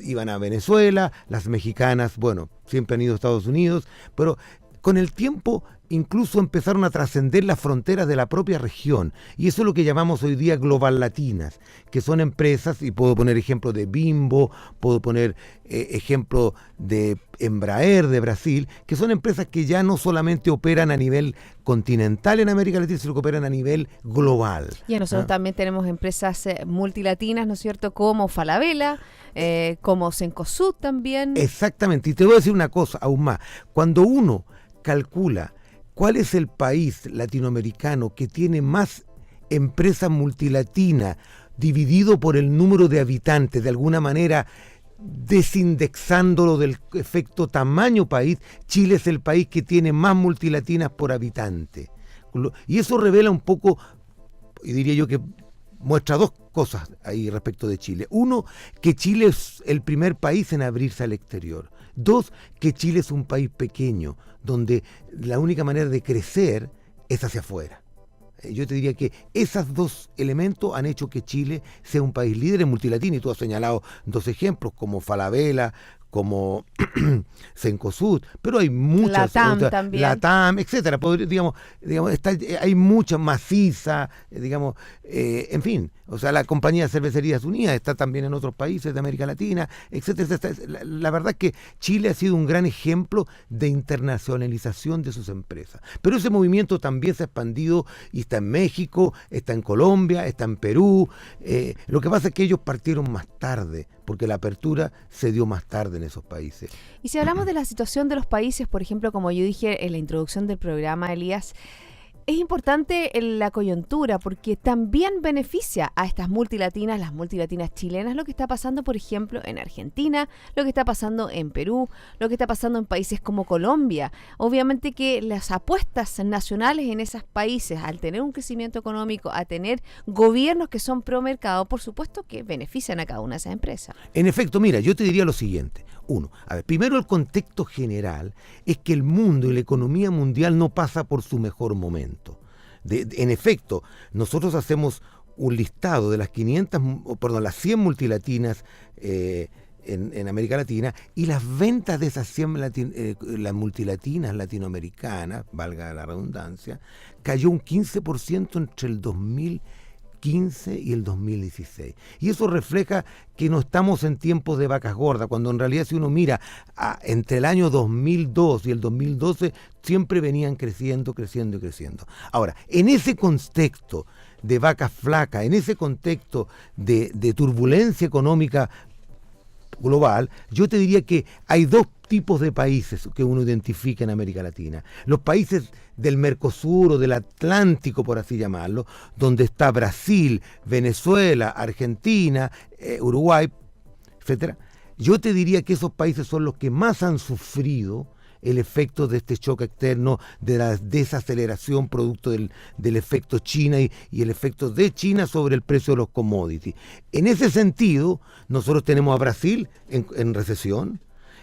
iban a Venezuela, las mexicanas, bueno, siempre han ido a Estados Unidos, pero con el tiempo incluso empezaron a trascender las fronteras de la propia región, y eso es lo que llamamos hoy día global latinas, que son empresas, y puedo poner ejemplo de Bimbo, puedo poner ejemplo de Embraer de Brasil, que son empresas que ya no solamente operan a nivel continental en América Latina, sino que operan a nivel global. Y nosotros también tenemos empresas multilatinas, ¿no es cierto?, como Falabella, como Cencosud también. Exactamente, y te voy a decir una cosa aún más, cuando uno calcula cuál es el país latinoamericano que tiene más empresas multilatinas dividido por el número de habitantes, de alguna manera desindexándolo del efecto tamaño país, Chile es el país que tiene más multilatinas por habitante. Y eso revela un poco, y diría yo que muestra dos cosas ahí respecto de Chile. Uno, que Chile es el primer país en abrirse al exterior. Dos, que Chile es un país pequeño, donde la única manera de crecer es hacia afuera. Yo te diría que esos dos elementos han hecho que Chile sea un país líder en multilatina, y tú has señalado dos ejemplos, como Falabella, como Cencosud, pero hay muchas Latam también. Latam, etcétera. Digamos, hay muchas, Maciza, digamos, en fin. O sea, la compañía de Cervecerías Unidas está también en otros países de América Latina, etcétera. La verdad es que Chile ha sido un gran ejemplo de internacionalización de sus empresas. Pero ese movimiento también se ha expandido y está en México, está en Colombia, está en Perú. Lo que pasa es que ellos partieron más tarde, porque la apertura se dio más tarde en esos países. Y si hablamos de la situación de los países, por ejemplo, como yo dije en la introducción del programa, Elías, es importante la coyuntura porque también beneficia a estas multilatinas, las multilatinas chilenas, lo que está pasando, por ejemplo, en Argentina, lo que está pasando en Perú, lo que está pasando en países como Colombia. Obviamente que las apuestas nacionales en esos países, al tener un crecimiento económico, a tener gobiernos que son pro mercado, por supuesto que benefician a cada una de esas empresas. En efecto, mira, yo te diría lo siguiente. Uno, primero el contexto general es que el mundo y la economía mundial no pasa por su mejor momento. En efecto, nosotros hacemos un listado de las 100 multilatinas en América Latina, y las ventas de esas 100 las multilatinas latinoamericanas, valga la redundancia, cayó un 15% entre el 2015 y el 2016. Y eso refleja que no estamos en tiempos de vacas gordas, cuando en realidad si uno mira entre el año 2002 y el 2012 siempre venían creciendo. Ahora, en ese contexto de vacas flacas, en ese contexto de turbulencia económica global, yo te diría que hay dos tipos de países que uno identifica en América Latina. Los países del Mercosur o del Atlántico, por así llamarlo, donde está Brasil, Venezuela, Argentina, Uruguay, etcétera. Yo te diría que esos países son los que más han sufrido el efecto de este choque externo, de la desaceleración producto del efecto China y el efecto de China sobre el precio de los commodities. En ese sentido, nosotros tenemos a Brasil en recesión,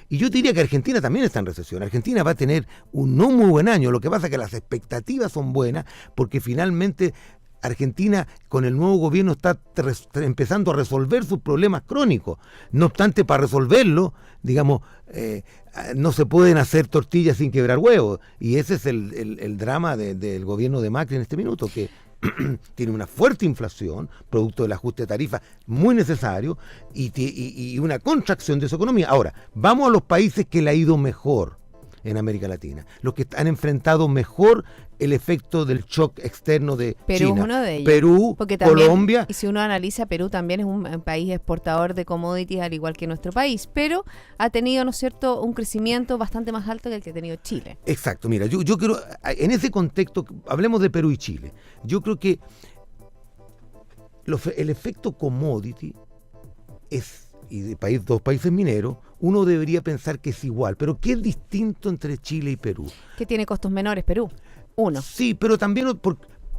y yo diría que Argentina también está en recesión. Argentina va a tener un no muy buen año, lo que pasa es que las expectativas son buenas, porque finalmente Argentina con el nuevo gobierno está empezando a resolver sus problemas crónicos. No obstante, para resolverlo, digamos, no se pueden hacer tortillas sin quebrar huevos. Y ese es el drama del gobierno de Macri en este minuto, que tiene una fuerte inflación, producto del ajuste de tarifa muy necesario, y una contracción de su economía. Ahora, vamos a los países que le ha ido mejor en América Latina, los que han enfrentado mejor el efecto del shock externo de Perú China. Es uno de ellos. Perú, porque también, Colombia. Y si uno analiza, Perú también es un país exportador de commodities al igual que nuestro país, pero ha tenido, ¿no es cierto?, un crecimiento bastante más alto que el que ha tenido Chile. Exacto, mira, yo creo, en ese contexto, hablemos de Perú y Chile. Yo creo que el efecto commodity y de dos países mineros, uno debería pensar que es igual, pero ¿qué es distinto entre Chile y Perú? Que tiene costos menores Perú, uno. Sí, pero también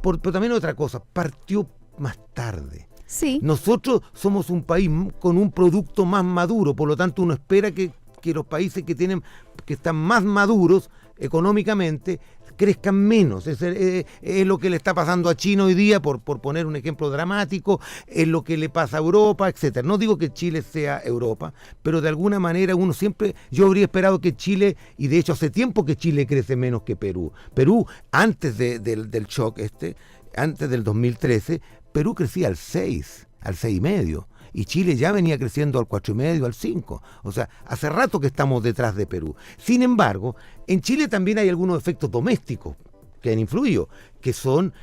pero también otra cosa, partió más tarde. Sí. Nosotros somos un país con un producto más maduro, por lo tanto uno espera que los países que están más maduros económicamente crezcan menos. Es lo que le está pasando a China hoy día, por poner un ejemplo dramático, es lo que le pasa a Europa, etcétera. No digo que Chile sea Europa, pero de alguna manera yo habría esperado que Chile, y de hecho hace tiempo que Chile crece menos que Perú. Perú, antes del shock antes del 2013, Perú crecía al 6,5%. Y Chile ya venía creciendo al 4,5%, al 5%. O sea, hace rato que estamos detrás de Perú. Sin embargo, en Chile también hay algunos efectos domésticos que han influido, que son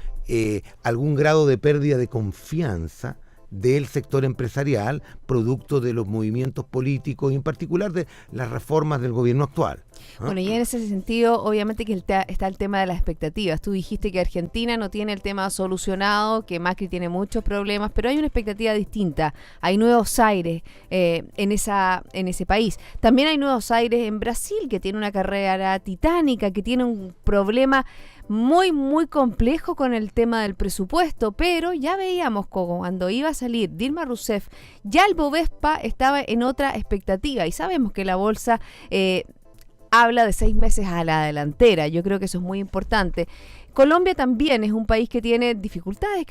algún grado de pérdida de confianza del sector empresarial, producto de los movimientos políticos y en particular de las reformas del gobierno actual. Bueno, y en ese sentido, obviamente que está el tema de las expectativas. Tú dijiste que Argentina no tiene el tema solucionado, que Macri tiene muchos problemas, pero hay una expectativa distinta. Hay nuevos aires en ese país. También hay nuevos aires en Brasil, que tiene una carrera titánica, que tiene un problema muy, muy complejo con el tema del presupuesto, pero ya veíamos cuando iba a salir Dilma Rousseff, ya el Bovespa estaba en otra expectativa, y sabemos que la bolsa habla de 6 meses a la delantera. Yo creo que eso es muy importante. Colombia también es un país que tiene dificultades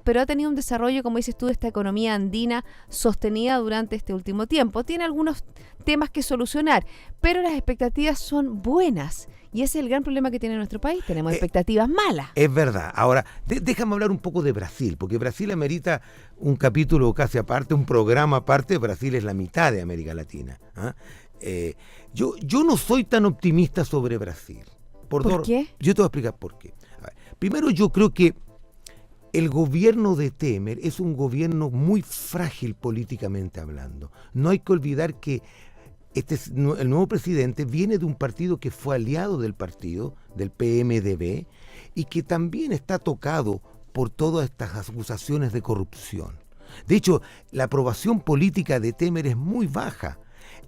pero ha tenido un desarrollo, como dices tú, de esta economía andina sostenida durante este último tiempo. Tiene algunos temas que solucionar, pero las expectativas son buenas. Y ese es el gran problema que tiene nuestro país. Tenemos expectativas malas. Es verdad. Ahora, déjame hablar un poco de Brasil, porque Brasil amerita un capítulo casi aparte, un programa aparte. Brasil es la mitad de América Latina. Yo no soy tan optimista sobre Brasil. ¿Por qué? Yo te voy a explicar por qué. A ver, primero, yo creo que el gobierno de Temer es un gobierno muy frágil políticamente hablando. No hay que olvidar que el nuevo presidente viene de un partido que fue aliado del PMDB, y que también está tocado por todas estas acusaciones de corrupción. De hecho, la aprobación política de Temer es muy baja.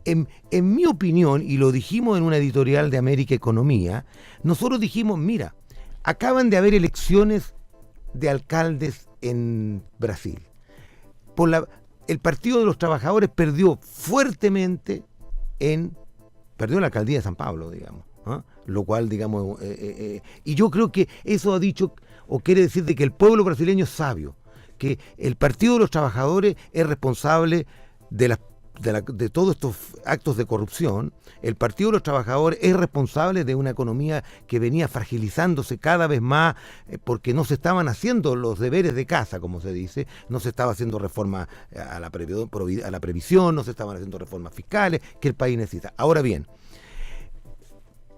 En mi opinión, y lo dijimos en una editorial de América Economía, nosotros dijimos, mira, acaban de haber elecciones de alcaldes en Brasil. El Partido de los Trabajadores perdió fuertemente perdió la alcaldía de San Pablo, digamos, lo cual, digamos, y yo creo que eso ha dicho, o quiere decir de que el pueblo brasileño es sabio, que el Partido de los Trabajadores es responsable de todos estos actos de corrupción. El Partido de los Trabajadores es responsable de una economía que venía fragilizándose cada vez más, porque no se estaban haciendo los deberes de casa, como se dice, no se estaba haciendo reforma a la previsión, no se estaban haciendo reformas fiscales que el país necesita. Ahora bien,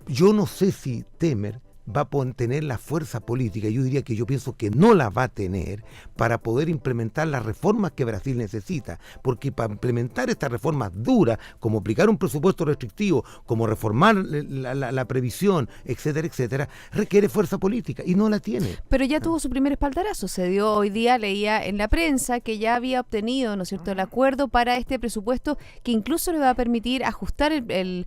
yo no sé si Temer va a tener la fuerza política, yo pienso que no la va a tener para poder implementar las reformas que Brasil necesita, porque para implementar estas reformas duras, como aplicar un presupuesto restrictivo, como reformar la previsión, etcétera, etcétera, requiere fuerza política y no la tiene. Pero ya tuvo su primer espaldarazo, se dio hoy día, leía en la prensa que ya había obtenido, ¿no es cierto?, el acuerdo para este presupuesto que incluso le va a permitir ajustar el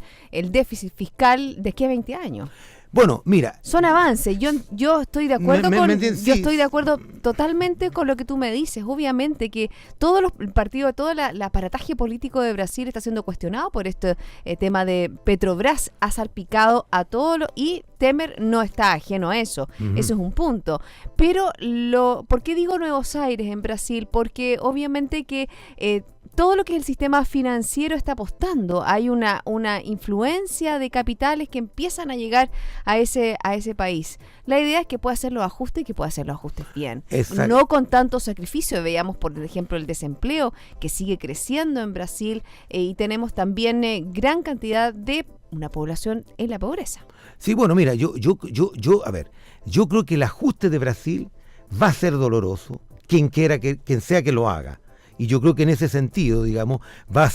déficit fiscal de aquí a 20 años. Bueno, mira, son avances. Yo estoy de acuerdo estoy de acuerdo totalmente con lo que tú me dices. Obviamente que todos los partidos, todo el aparataje político de Brasil está siendo cuestionado por este tema de Petrobras. Ha salpicado a todos y Temer no está ajeno a eso. Uh-huh. Eso es un punto. Pero ¿por qué digo Nuevos Aires en Brasil? Porque obviamente que todo lo que el sistema financiero está apostando. Hay una influencia de capitales que empiezan a llegar a ese país. La idea es que pueda hacer los ajustes y que pueda hacer los ajustes bien. Exacto. No con tanto sacrificio. Veamos, por ejemplo, el desempleo que sigue creciendo en Brasil y tenemos también gran cantidad de una población en la pobreza. Sí, bueno, mira, yo creo que el ajuste de Brasil va a ser doloroso, quien sea que lo haga. Y yo creo que en ese sentido, digamos,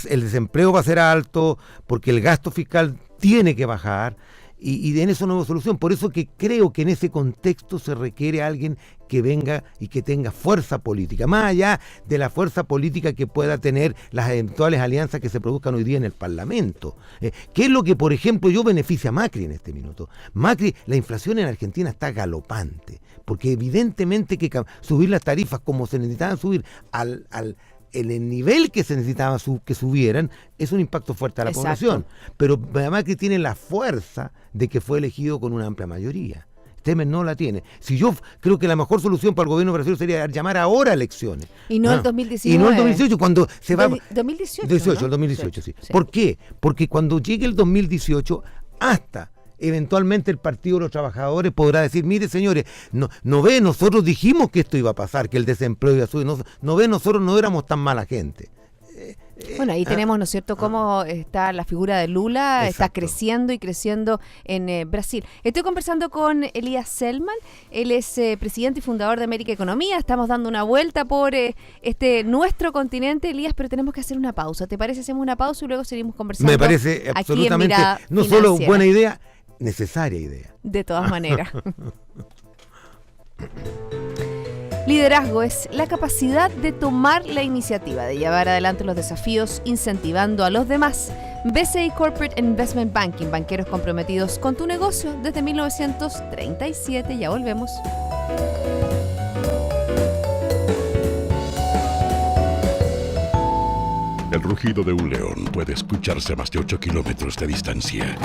el desempleo va a ser alto, porque el gasto fiscal tiene que bajar, y en eso no hay solución. Por eso que creo que en ese contexto se requiere alguien que venga y que tenga fuerza política, más allá de la fuerza política que pueda tener las eventuales alianzas que se produzcan hoy día en el Parlamento. ¿Qué es lo que, por ejemplo, beneficia a Macri en este minuto? Macri, la inflación en Argentina está galopante, porque evidentemente que subir las tarifas como se necesitaban subir en el nivel que se necesitaba que subieran, es un impacto fuerte a la población. Pero Macri tiene la fuerza de que fue elegido con una amplia mayoría. Temer no la tiene. Si yo creo que la mejor solución para el gobierno brasileño sería llamar ahora a elecciones. Y no el 2019. Y no el 2018, cuando se va... 2018, ¿no? El 2018, sí. ¿Por qué? Porque cuando llegue el 2018, hasta eventualmente el Partido de los Trabajadores podrá decir, mire señores, no ve, nosotros dijimos que esto iba a pasar, que el desempleo iba a subir, no ve, nosotros no éramos tan mala gente. Bueno, ahí tenemos, ¿no es cierto?, cómo está la figura de Lula, exacto, está creciendo y creciendo en Brasil. Estoy conversando con Elías Selman, él es presidente y fundador de América Economía. Estamos dando una vuelta por nuestro continente, Elías, pero tenemos que hacer una pausa. ¿Te parece? Hacemos una pausa y luego seguimos conversando. Me parece absolutamente, no solo buena idea, necesaria idea. De todas maneras. Liderazgo es la capacidad de tomar la iniciativa, de llevar adelante los desafíos, incentivando a los demás. BCI Corporate Investment Banking, banqueros comprometidos con tu negocio desde 1937. Ya volvemos. El rugido de un león puede escucharse a más de 8 kilómetros de distancia.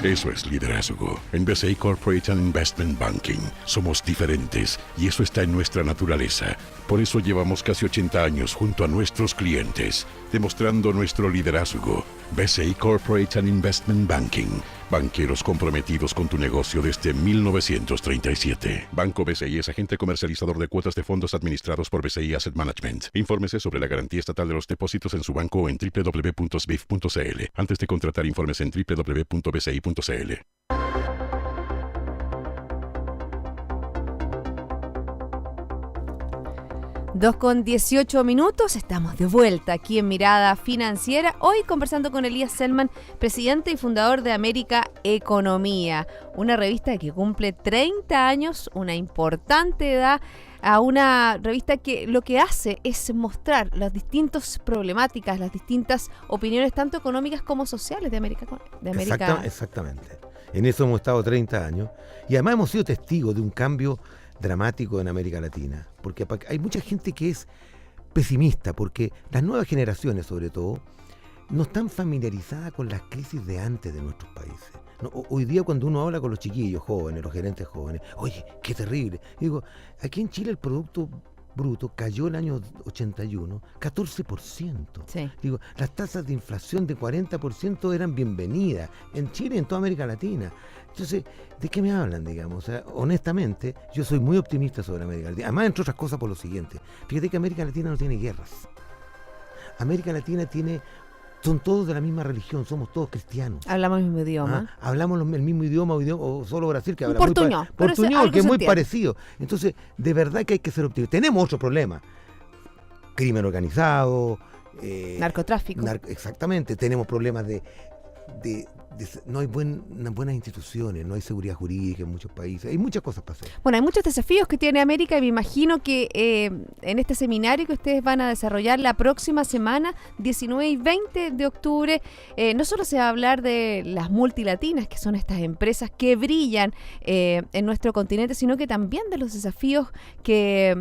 Eso es liderazgo. En BCI Corporate Investment Banking somos diferentes y eso está en nuestra naturaleza. Por eso llevamos casi 80 años junto a nuestros clientes, demostrando nuestro liderazgo. BCI Corporate Investment Banking. Banqueros comprometidos con tu negocio desde 1937. Banco BCI es agente comercializador de cuotas de fondos administrados por BCI Asset Management. Infórmese sobre la garantía estatal de los depósitos en su banco o en www.sbif.cl. Antes de contratar, informes en www.bci.cl. 2:18, estamos de vuelta aquí en Mirada Financiera, hoy conversando con Elías Selman, presidente y fundador de América Economía, una revista que cumple 30 años, una importante edad, a una revista que lo que hace es mostrar las distintas problemáticas, las distintas opiniones, tanto económicas como sociales de América. Exactamente. En eso hemos estado 30 años y además hemos sido testigos de un cambio dramático en América Latina, porque hay mucha gente que es pesimista, porque las nuevas generaciones, sobre todo, no están familiarizadas con las crisis de antes de nuestros países. Hoy día cuando uno habla con los chiquillos jóvenes, los gerentes jóvenes, oye, qué terrible. Digo, aquí en Chile el Producto Bruto cayó el año 81, 14%. Sí. Digo, las tasas de inflación de 40% eran bienvenidas en Chile y en toda América Latina. Entonces, ¿de qué me hablan, digamos? O sea, honestamente, yo soy muy optimista sobre América Latina. Además, entre otras cosas, por lo siguiente. Fíjate que América Latina no tiene guerras. América Latina tiene son todos de la misma religión, somos todos cristianos. Hablamos el mismo idioma. Hablamos el mismo idioma, o solo Brasil, que habla portuñol, portuñol, que es muy parecido. Entonces, de verdad que hay que ser optimistas. Tenemos otro problema. Crimen organizado. Narcotráfico. Exactamente. Tenemos problemas no hay buenas instituciones, no hay seguridad jurídica en muchos países, hay muchas cosas para hacer. Bueno, hay muchos desafíos que tiene América y me imagino que en este seminario que ustedes van a desarrollar la próxima semana, 19 y 20 de octubre, no solo se va a hablar de las multilatinas, que son estas empresas que brillan en nuestro continente, sino que también de los desafíos que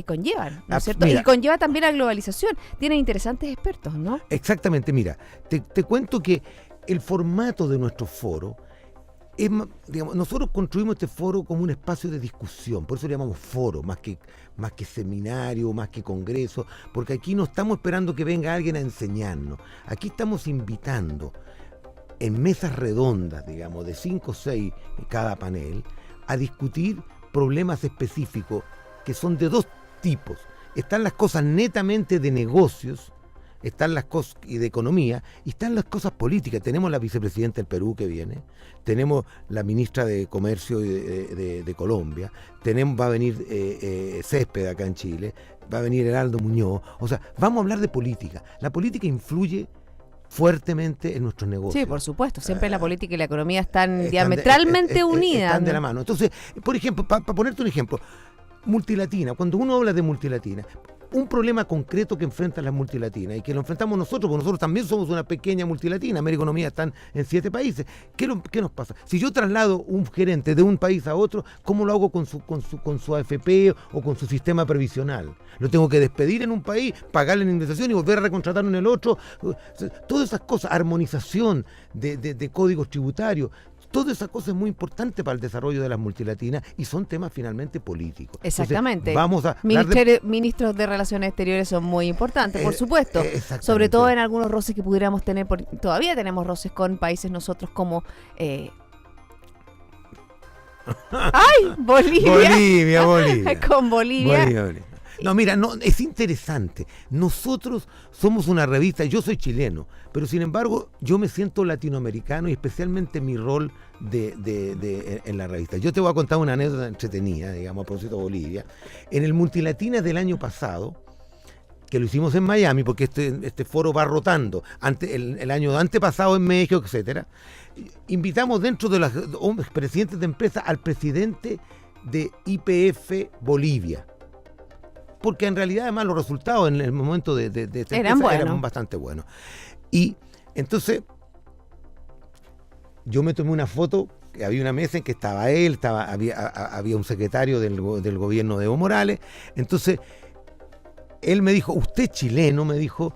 conllevan, ¿no es cierto? Mira, y conlleva también la globalización. Tienen interesantes expertos, ¿no? Exactamente, mira, te cuento que el formato de nuestro foro es, digamos, nosotros construimos este foro como un espacio de discusión, por eso le llamamos foro, más que seminario, más que congreso, porque aquí no estamos esperando que venga alguien a enseñarnos, aquí estamos invitando en mesas redondas, digamos, de 5 o 6 cada panel, a discutir problemas específicos que son de dos tipos. Están las cosas netamente de negocios, están las cosas de economía y están las cosas políticas. Tenemos la vicepresidenta del Perú que viene, tenemos la ministra de Comercio de Colombia, va a venir Césped acá en Chile, va a venir Heraldo Muñoz. O sea, vamos a hablar de política. La política influye fuertemente en nuestros negocios. Sí, por supuesto. Siempre la política y la economía están diametralmente unidas. Están de la mano. Entonces, por ejemplo, para ponerte un ejemplo, multilatina, cuando uno habla de multilatina, un problema concreto que enfrentan las multilatinas y que lo enfrentamos nosotros, porque nosotros también somos una pequeña multilatina, América Economía están en 7 países. ¿Qué nos pasa? Si yo traslado un gerente de un país a otro, ¿cómo lo hago con su AFP o con su sistema previsional? Lo tengo que despedir en un país, pagarle la indemnización y volver a recontratarlo en el otro. Todas esas cosas, armonización de códigos tributarios. Toda esa cosa es muy importante para el desarrollo de las multilatinas y son temas finalmente políticos. Exactamente. Entonces, vamos a ministros de Relaciones Exteriores son muy importantes, por supuesto. Sobre todo en algunos roces que pudiéramos tener. Todavía tenemos roces con países nosotros como... ¡Ay! Bolivia. Con Bolivia. No, mira, es interesante. Nosotros somos una revista, yo soy chileno, pero sin embargo yo me siento latinoamericano y especialmente mi rol en la revista. Yo te voy a contar una anécdota entretenida, digamos, a propósito de Bolivia. En el Multilatinas del año pasado, que lo hicimos en Miami, porque este foro va rotando, el año antepasado en México, etcétera, invitamos dentro de los presidentes de empresas al presidente de YPF Bolivia. Porque en realidad además los resultados en el momento de eran bastante buenos. Y entonces yo me tomé una foto, había una mesa en que estaba él, había un secretario del gobierno de Evo Morales. Entonces él me dijo, usted es chileno, me dijo,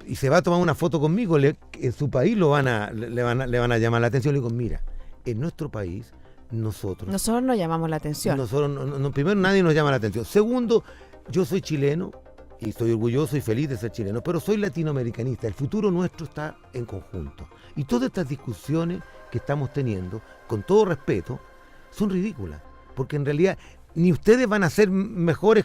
y se va a tomar una foto conmigo, en su país le van a llamar la atención. Le digo, mira, en nuestro país nosotros no llamamos la atención. Primero, nadie nos llama la atención. Segundo, yo soy chileno y estoy orgulloso y feliz de ser chileno, pero soy latinoamericanista. El futuro nuestro está en conjunto. Y todas estas discusiones que estamos teniendo, con todo respeto, son ridículas. Porque en realidad ni ustedes van a ser mejores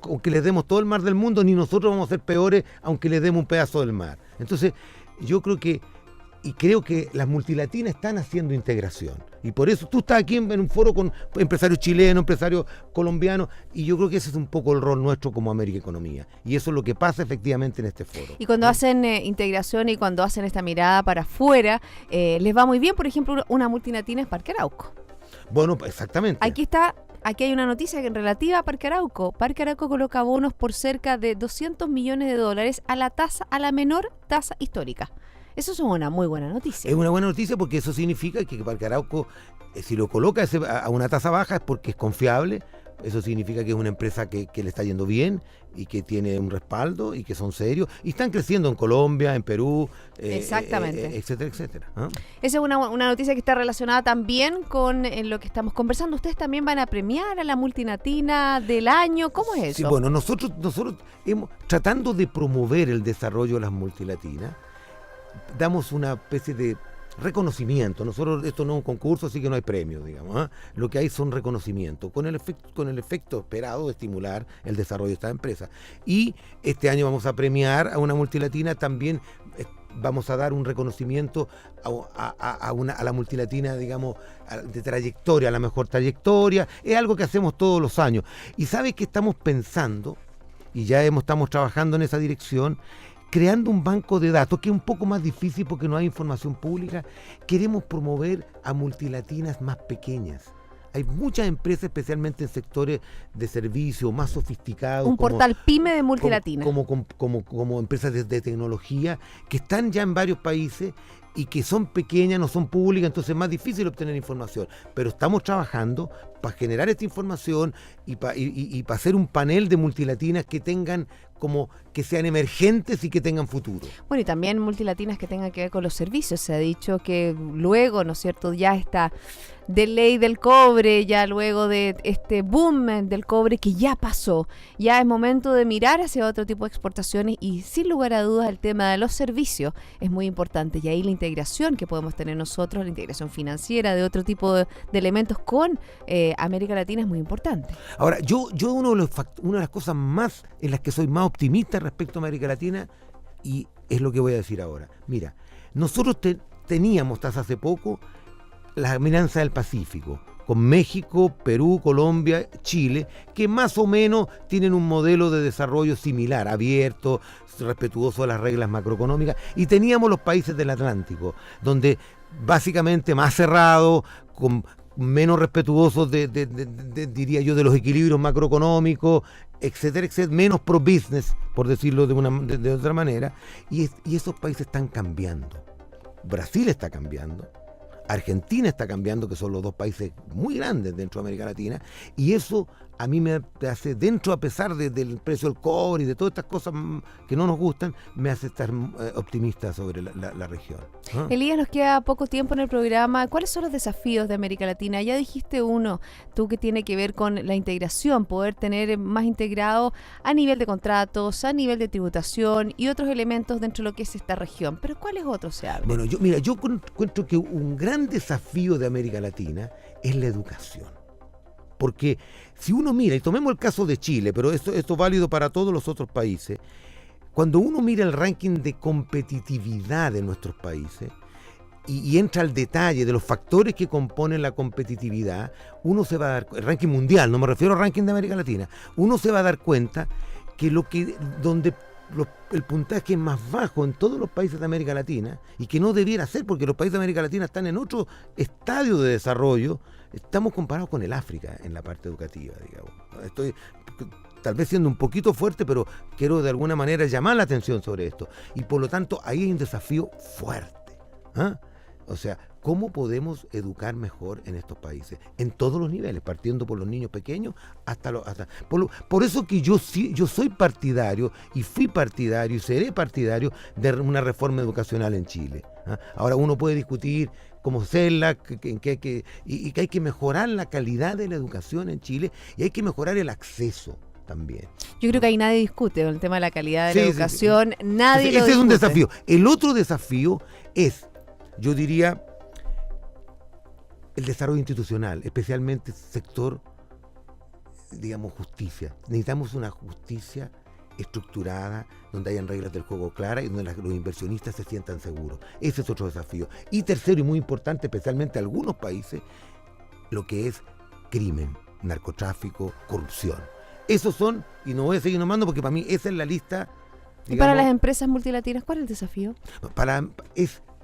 aunque les demos todo el mar del mundo, ni nosotros vamos a ser peores aunque les demos un pedazo del mar. Entonces, yo creo que las multilatinas están haciendo integración. Y por eso tú estás aquí en un foro con empresarios chilenos, empresarios colombianos, y yo creo que ese es un poco el rol nuestro como América Economía. Y eso es lo que pasa efectivamente en este foro. Y cuando hacen integración y cuando hacen esta mirada para afuera, les va muy bien. Por ejemplo, una multilatina es Parque Arauco. Bueno, exactamente. Aquí hay una noticia que relativa a Parque Arauco. Parque Arauco coloca bonos por cerca de $200 millones a la menor tasa histórica. Eso es una muy buena noticia. Es una buena noticia porque eso significa que Parque Arauco, si lo coloca a una tasa baja es porque es confiable. Eso significa que es una empresa que le está yendo bien y que tiene un respaldo y que son serios. Y están creciendo en Colombia, en Perú, exactamente, etcétera, etcétera. ¿Ah? Esa es una noticia que está relacionada también con lo que estamos conversando. ¿Ustedes también van a premiar a la multilatina del año? ¿Cómo es eso? Sí, bueno, nosotros tratando de promover el desarrollo de las multilatinas, damos una especie de reconocimiento. Nosotros, esto no es un concurso, así que no hay premios, digamos. Lo que hay son reconocimientos, con el efecto esperado de estimular el desarrollo de estas empresas. Y este año vamos a premiar a una multilatina, también vamos a dar un reconocimiento a la multilatina, digamos, de trayectoria, a la mejor trayectoria. Es algo que hacemos todos los años. Y sabe que estamos pensando, y ya estamos trabajando en esa dirección, creando un banco de datos, que es un poco más difícil porque no hay información pública. Queremos promover a multilatinas más pequeñas. Hay muchas empresas, especialmente en sectores de servicio más sofisticados. Un portal PYME de multilatinas. Como empresas de tecnología, que están ya en varios países y que son pequeñas, no son públicas, entonces es más difícil obtener información. Pero estamos trabajando para generar esta información y para hacer un panel de multilatinas que tengan que sean emergentes y que tengan futuro. Bueno, y también multilatinas que tengan que ver con los servicios. Se ha dicho que luego, ¿no es cierto?, ya está de ley del cobre, ya luego de este boom del cobre que ya pasó, ya es momento de mirar hacia otro tipo de exportaciones y sin lugar a dudas el tema de los servicios es muy importante y ahí la integración que podemos tener nosotros, la integración financiera de otro tipo de elementos con América Latina es muy importante. Ahora, yo una de las cosas más en las que soy más optimista respecto a América Latina, y es lo que voy a decir ahora. Mira, nosotros teníamos hasta hace poco la Alianza del Pacífico, con México, Perú, Colombia, Chile, que más o menos tienen un modelo de desarrollo similar, abierto, respetuoso de las reglas macroeconómicas, y teníamos los países del Atlántico, donde básicamente más cerrado, con menos respetuosos diría yo, de los equilibrios macroeconómicos, etcétera, etcétera, menos pro-business, por decirlo de otra manera, y esos países están cambiando. Brasil está cambiando, Argentina está cambiando, que son los dos países muy grandes dentro de América Latina, y eso a mí me hace, dentro a pesar del precio del cobre y de todas estas cosas que no nos gustan, me hace estar optimista sobre la región. Elías, nos queda poco tiempo en el programa. ¿Cuáles son los desafíos de América Latina? Ya dijiste uno, tú, que tiene que ver con la integración, poder tener más integrado a nivel de contratos, a nivel de tributación y otros elementos dentro de lo que es esta región. ¿Pero cuáles otros se hablan? Bueno, yo encuentro que un gran desafío de América Latina es la educación. Porque si uno mira, y tomemos el caso de Chile, pero esto es válido para todos los otros países, cuando uno mira el ranking de competitividad de nuestros países y entra al detalle de los factores que componen la competitividad, uno se va a dar, el ranking mundial, no me refiero al ranking de América Latina, uno se va a dar cuenta que el puntaje más bajo en todos los países de América Latina, y que no debiera ser porque los países de América Latina están en otro estadio de desarrollo, estamos comparados con el África en la parte educativa, digamos. Estoy tal vez siendo un poquito fuerte, pero quiero de alguna manera llamar la atención sobre esto. Y por lo tanto, ahí hay un desafío fuerte. O sea, ¿cómo podemos educar mejor en estos países? En todos los niveles, partiendo por los niños pequeños por eso que yo soy partidario, y fui partidario, y seré partidario de una reforma educacional en Chile. Ahora uno puede discutir cómo hacerla, y que hay que mejorar la calidad de la educación en Chile, y hay que mejorar el acceso también. Yo creo que ahí nadie discute con el tema de la calidad de la educación, nadie lo discute. Ese es un desafío. El otro desafío es, yo diría, el desarrollo institucional, especialmente sector, digamos, justicia. Necesitamos una justicia estructurada, donde hayan reglas del juego claras y donde los inversionistas se sientan seguros. Ese es otro desafío. Y tercero, y muy importante, especialmente en algunos países, lo que es crimen, narcotráfico, corrupción. Esos son, y no voy a seguir nombrando porque para mí esa es la lista. Digamos, ¿y para las empresas multilatinas cuál es el desafío?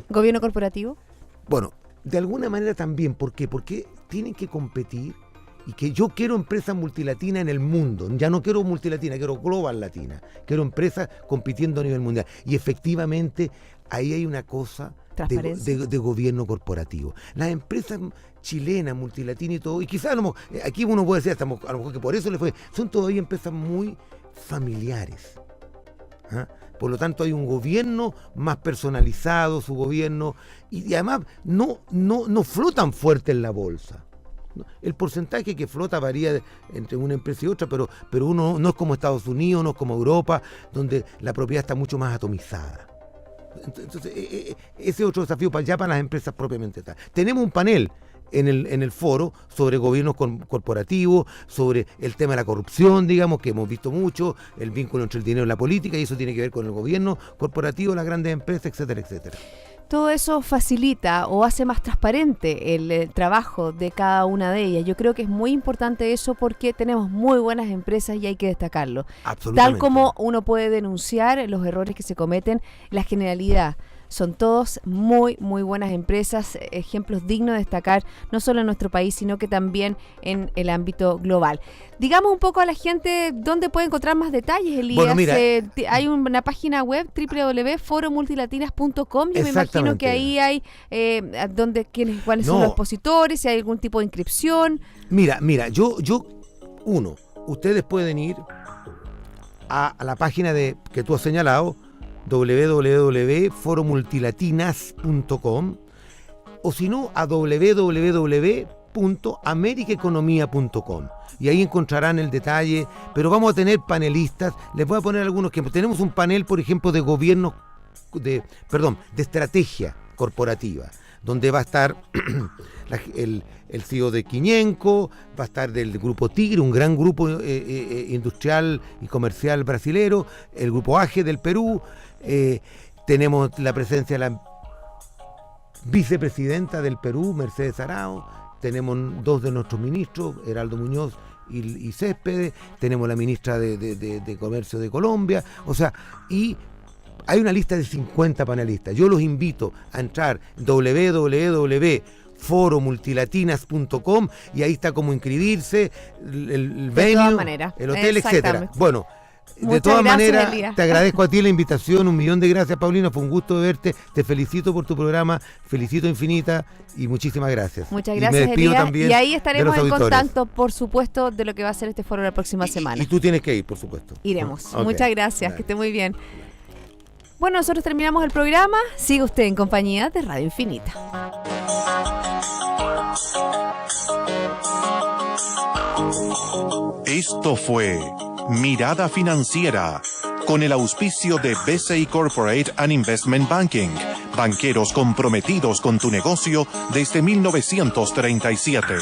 ¿Gobierno corporativo? Bueno, de alguna manera también. ¿Por qué? Porque tienen que competir, y que yo quiero empresas multilatinas en el mundo. Ya no quiero multilatina, quiero global latina. Quiero empresas compitiendo a nivel mundial. Y efectivamente ahí hay una cosa de gobierno corporativo. Las empresas chilenas, multilatinas y todo, y quizás aquí uno puede decir, a lo mejor que por eso le fue, son todavía empresas muy familiares. Por lo tanto hay un gobierno más personalizado, su gobierno, y además no flotan fuerte en la bolsa. El porcentaje que flota varía entre una empresa y otra, pero uno no es como Estados Unidos, no es como Europa, donde la propiedad está mucho más atomizada. Entonces, ese es otro desafío para las empresas propiamente tal. Tenemos un panel en el foro sobre gobiernos corporativos, sobre el tema de la corrupción, digamos, que hemos visto mucho, el vínculo entre el dinero y la política, y eso tiene que ver con el gobierno corporativo, las grandes empresas, etcétera, etcétera. Todo eso facilita o hace más transparente el trabajo de cada una de ellas. Yo creo que es muy importante eso porque tenemos muy buenas empresas y hay que destacarlo. Tal como uno puede denunciar los errores que se cometen, la generalidad. Son todos muy, muy buenas empresas, ejemplos dignos de destacar, no solo en nuestro país, sino que también en el ámbito global. Digamos un poco a la gente dónde puede encontrar más detalles, Elías. Bueno, mira, hay una página web, www.foromultilatinas.com. Yo me imagino que ahí hay cuáles son los expositores, si hay algún tipo de inscripción. Mira, ustedes pueden ir a la página que tú has señalado, www.foromultilatinas.com, o si no a www.americaeconomia.com, y ahí encontrarán el detalle. Pero vamos a tener panelistas, les voy a poner algunos que tenemos un panel, por ejemplo, de gobierno, de estrategia corporativa, donde va a estar el CEO de Quiñenco, va a estar del Grupo Tigre, un gran grupo industrial y comercial brasilero, el Grupo AGE del Perú. Tenemos la presencia de la vicepresidenta del Perú, Mercedes Arao. Tenemos dos de nuestros ministros, Heraldo Muñoz y Céspedes. Tenemos la ministra de Comercio de Colombia. O sea, y hay una lista de 50 panelistas. Yo los invito a entrar www.foromultilatinas.com, y ahí está cómo inscribirse, el venue, el hotel, etcétera. Bueno, de todas maneras, te agradezco a ti la invitación, 1.000.000 de gracias, Paulina, fue un gusto verte, te felicito por tu programa, felicito Infinita y muchísimas gracias. Muchas gracias, Elías, y ahí estaremos en contacto, por supuesto, de lo que va a ser este foro la próxima semana. Y tú tienes que ir, por supuesto. Iremos. Okay. Muchas gracias, que esté muy bien. Bueno, nosotros terminamos el programa, sigue usted en compañía de Radio Infinita. Esto fue Mirada Financiera, con el auspicio de BCI Corporate and Investment Banking, banqueros comprometidos con tu negocio desde 1937.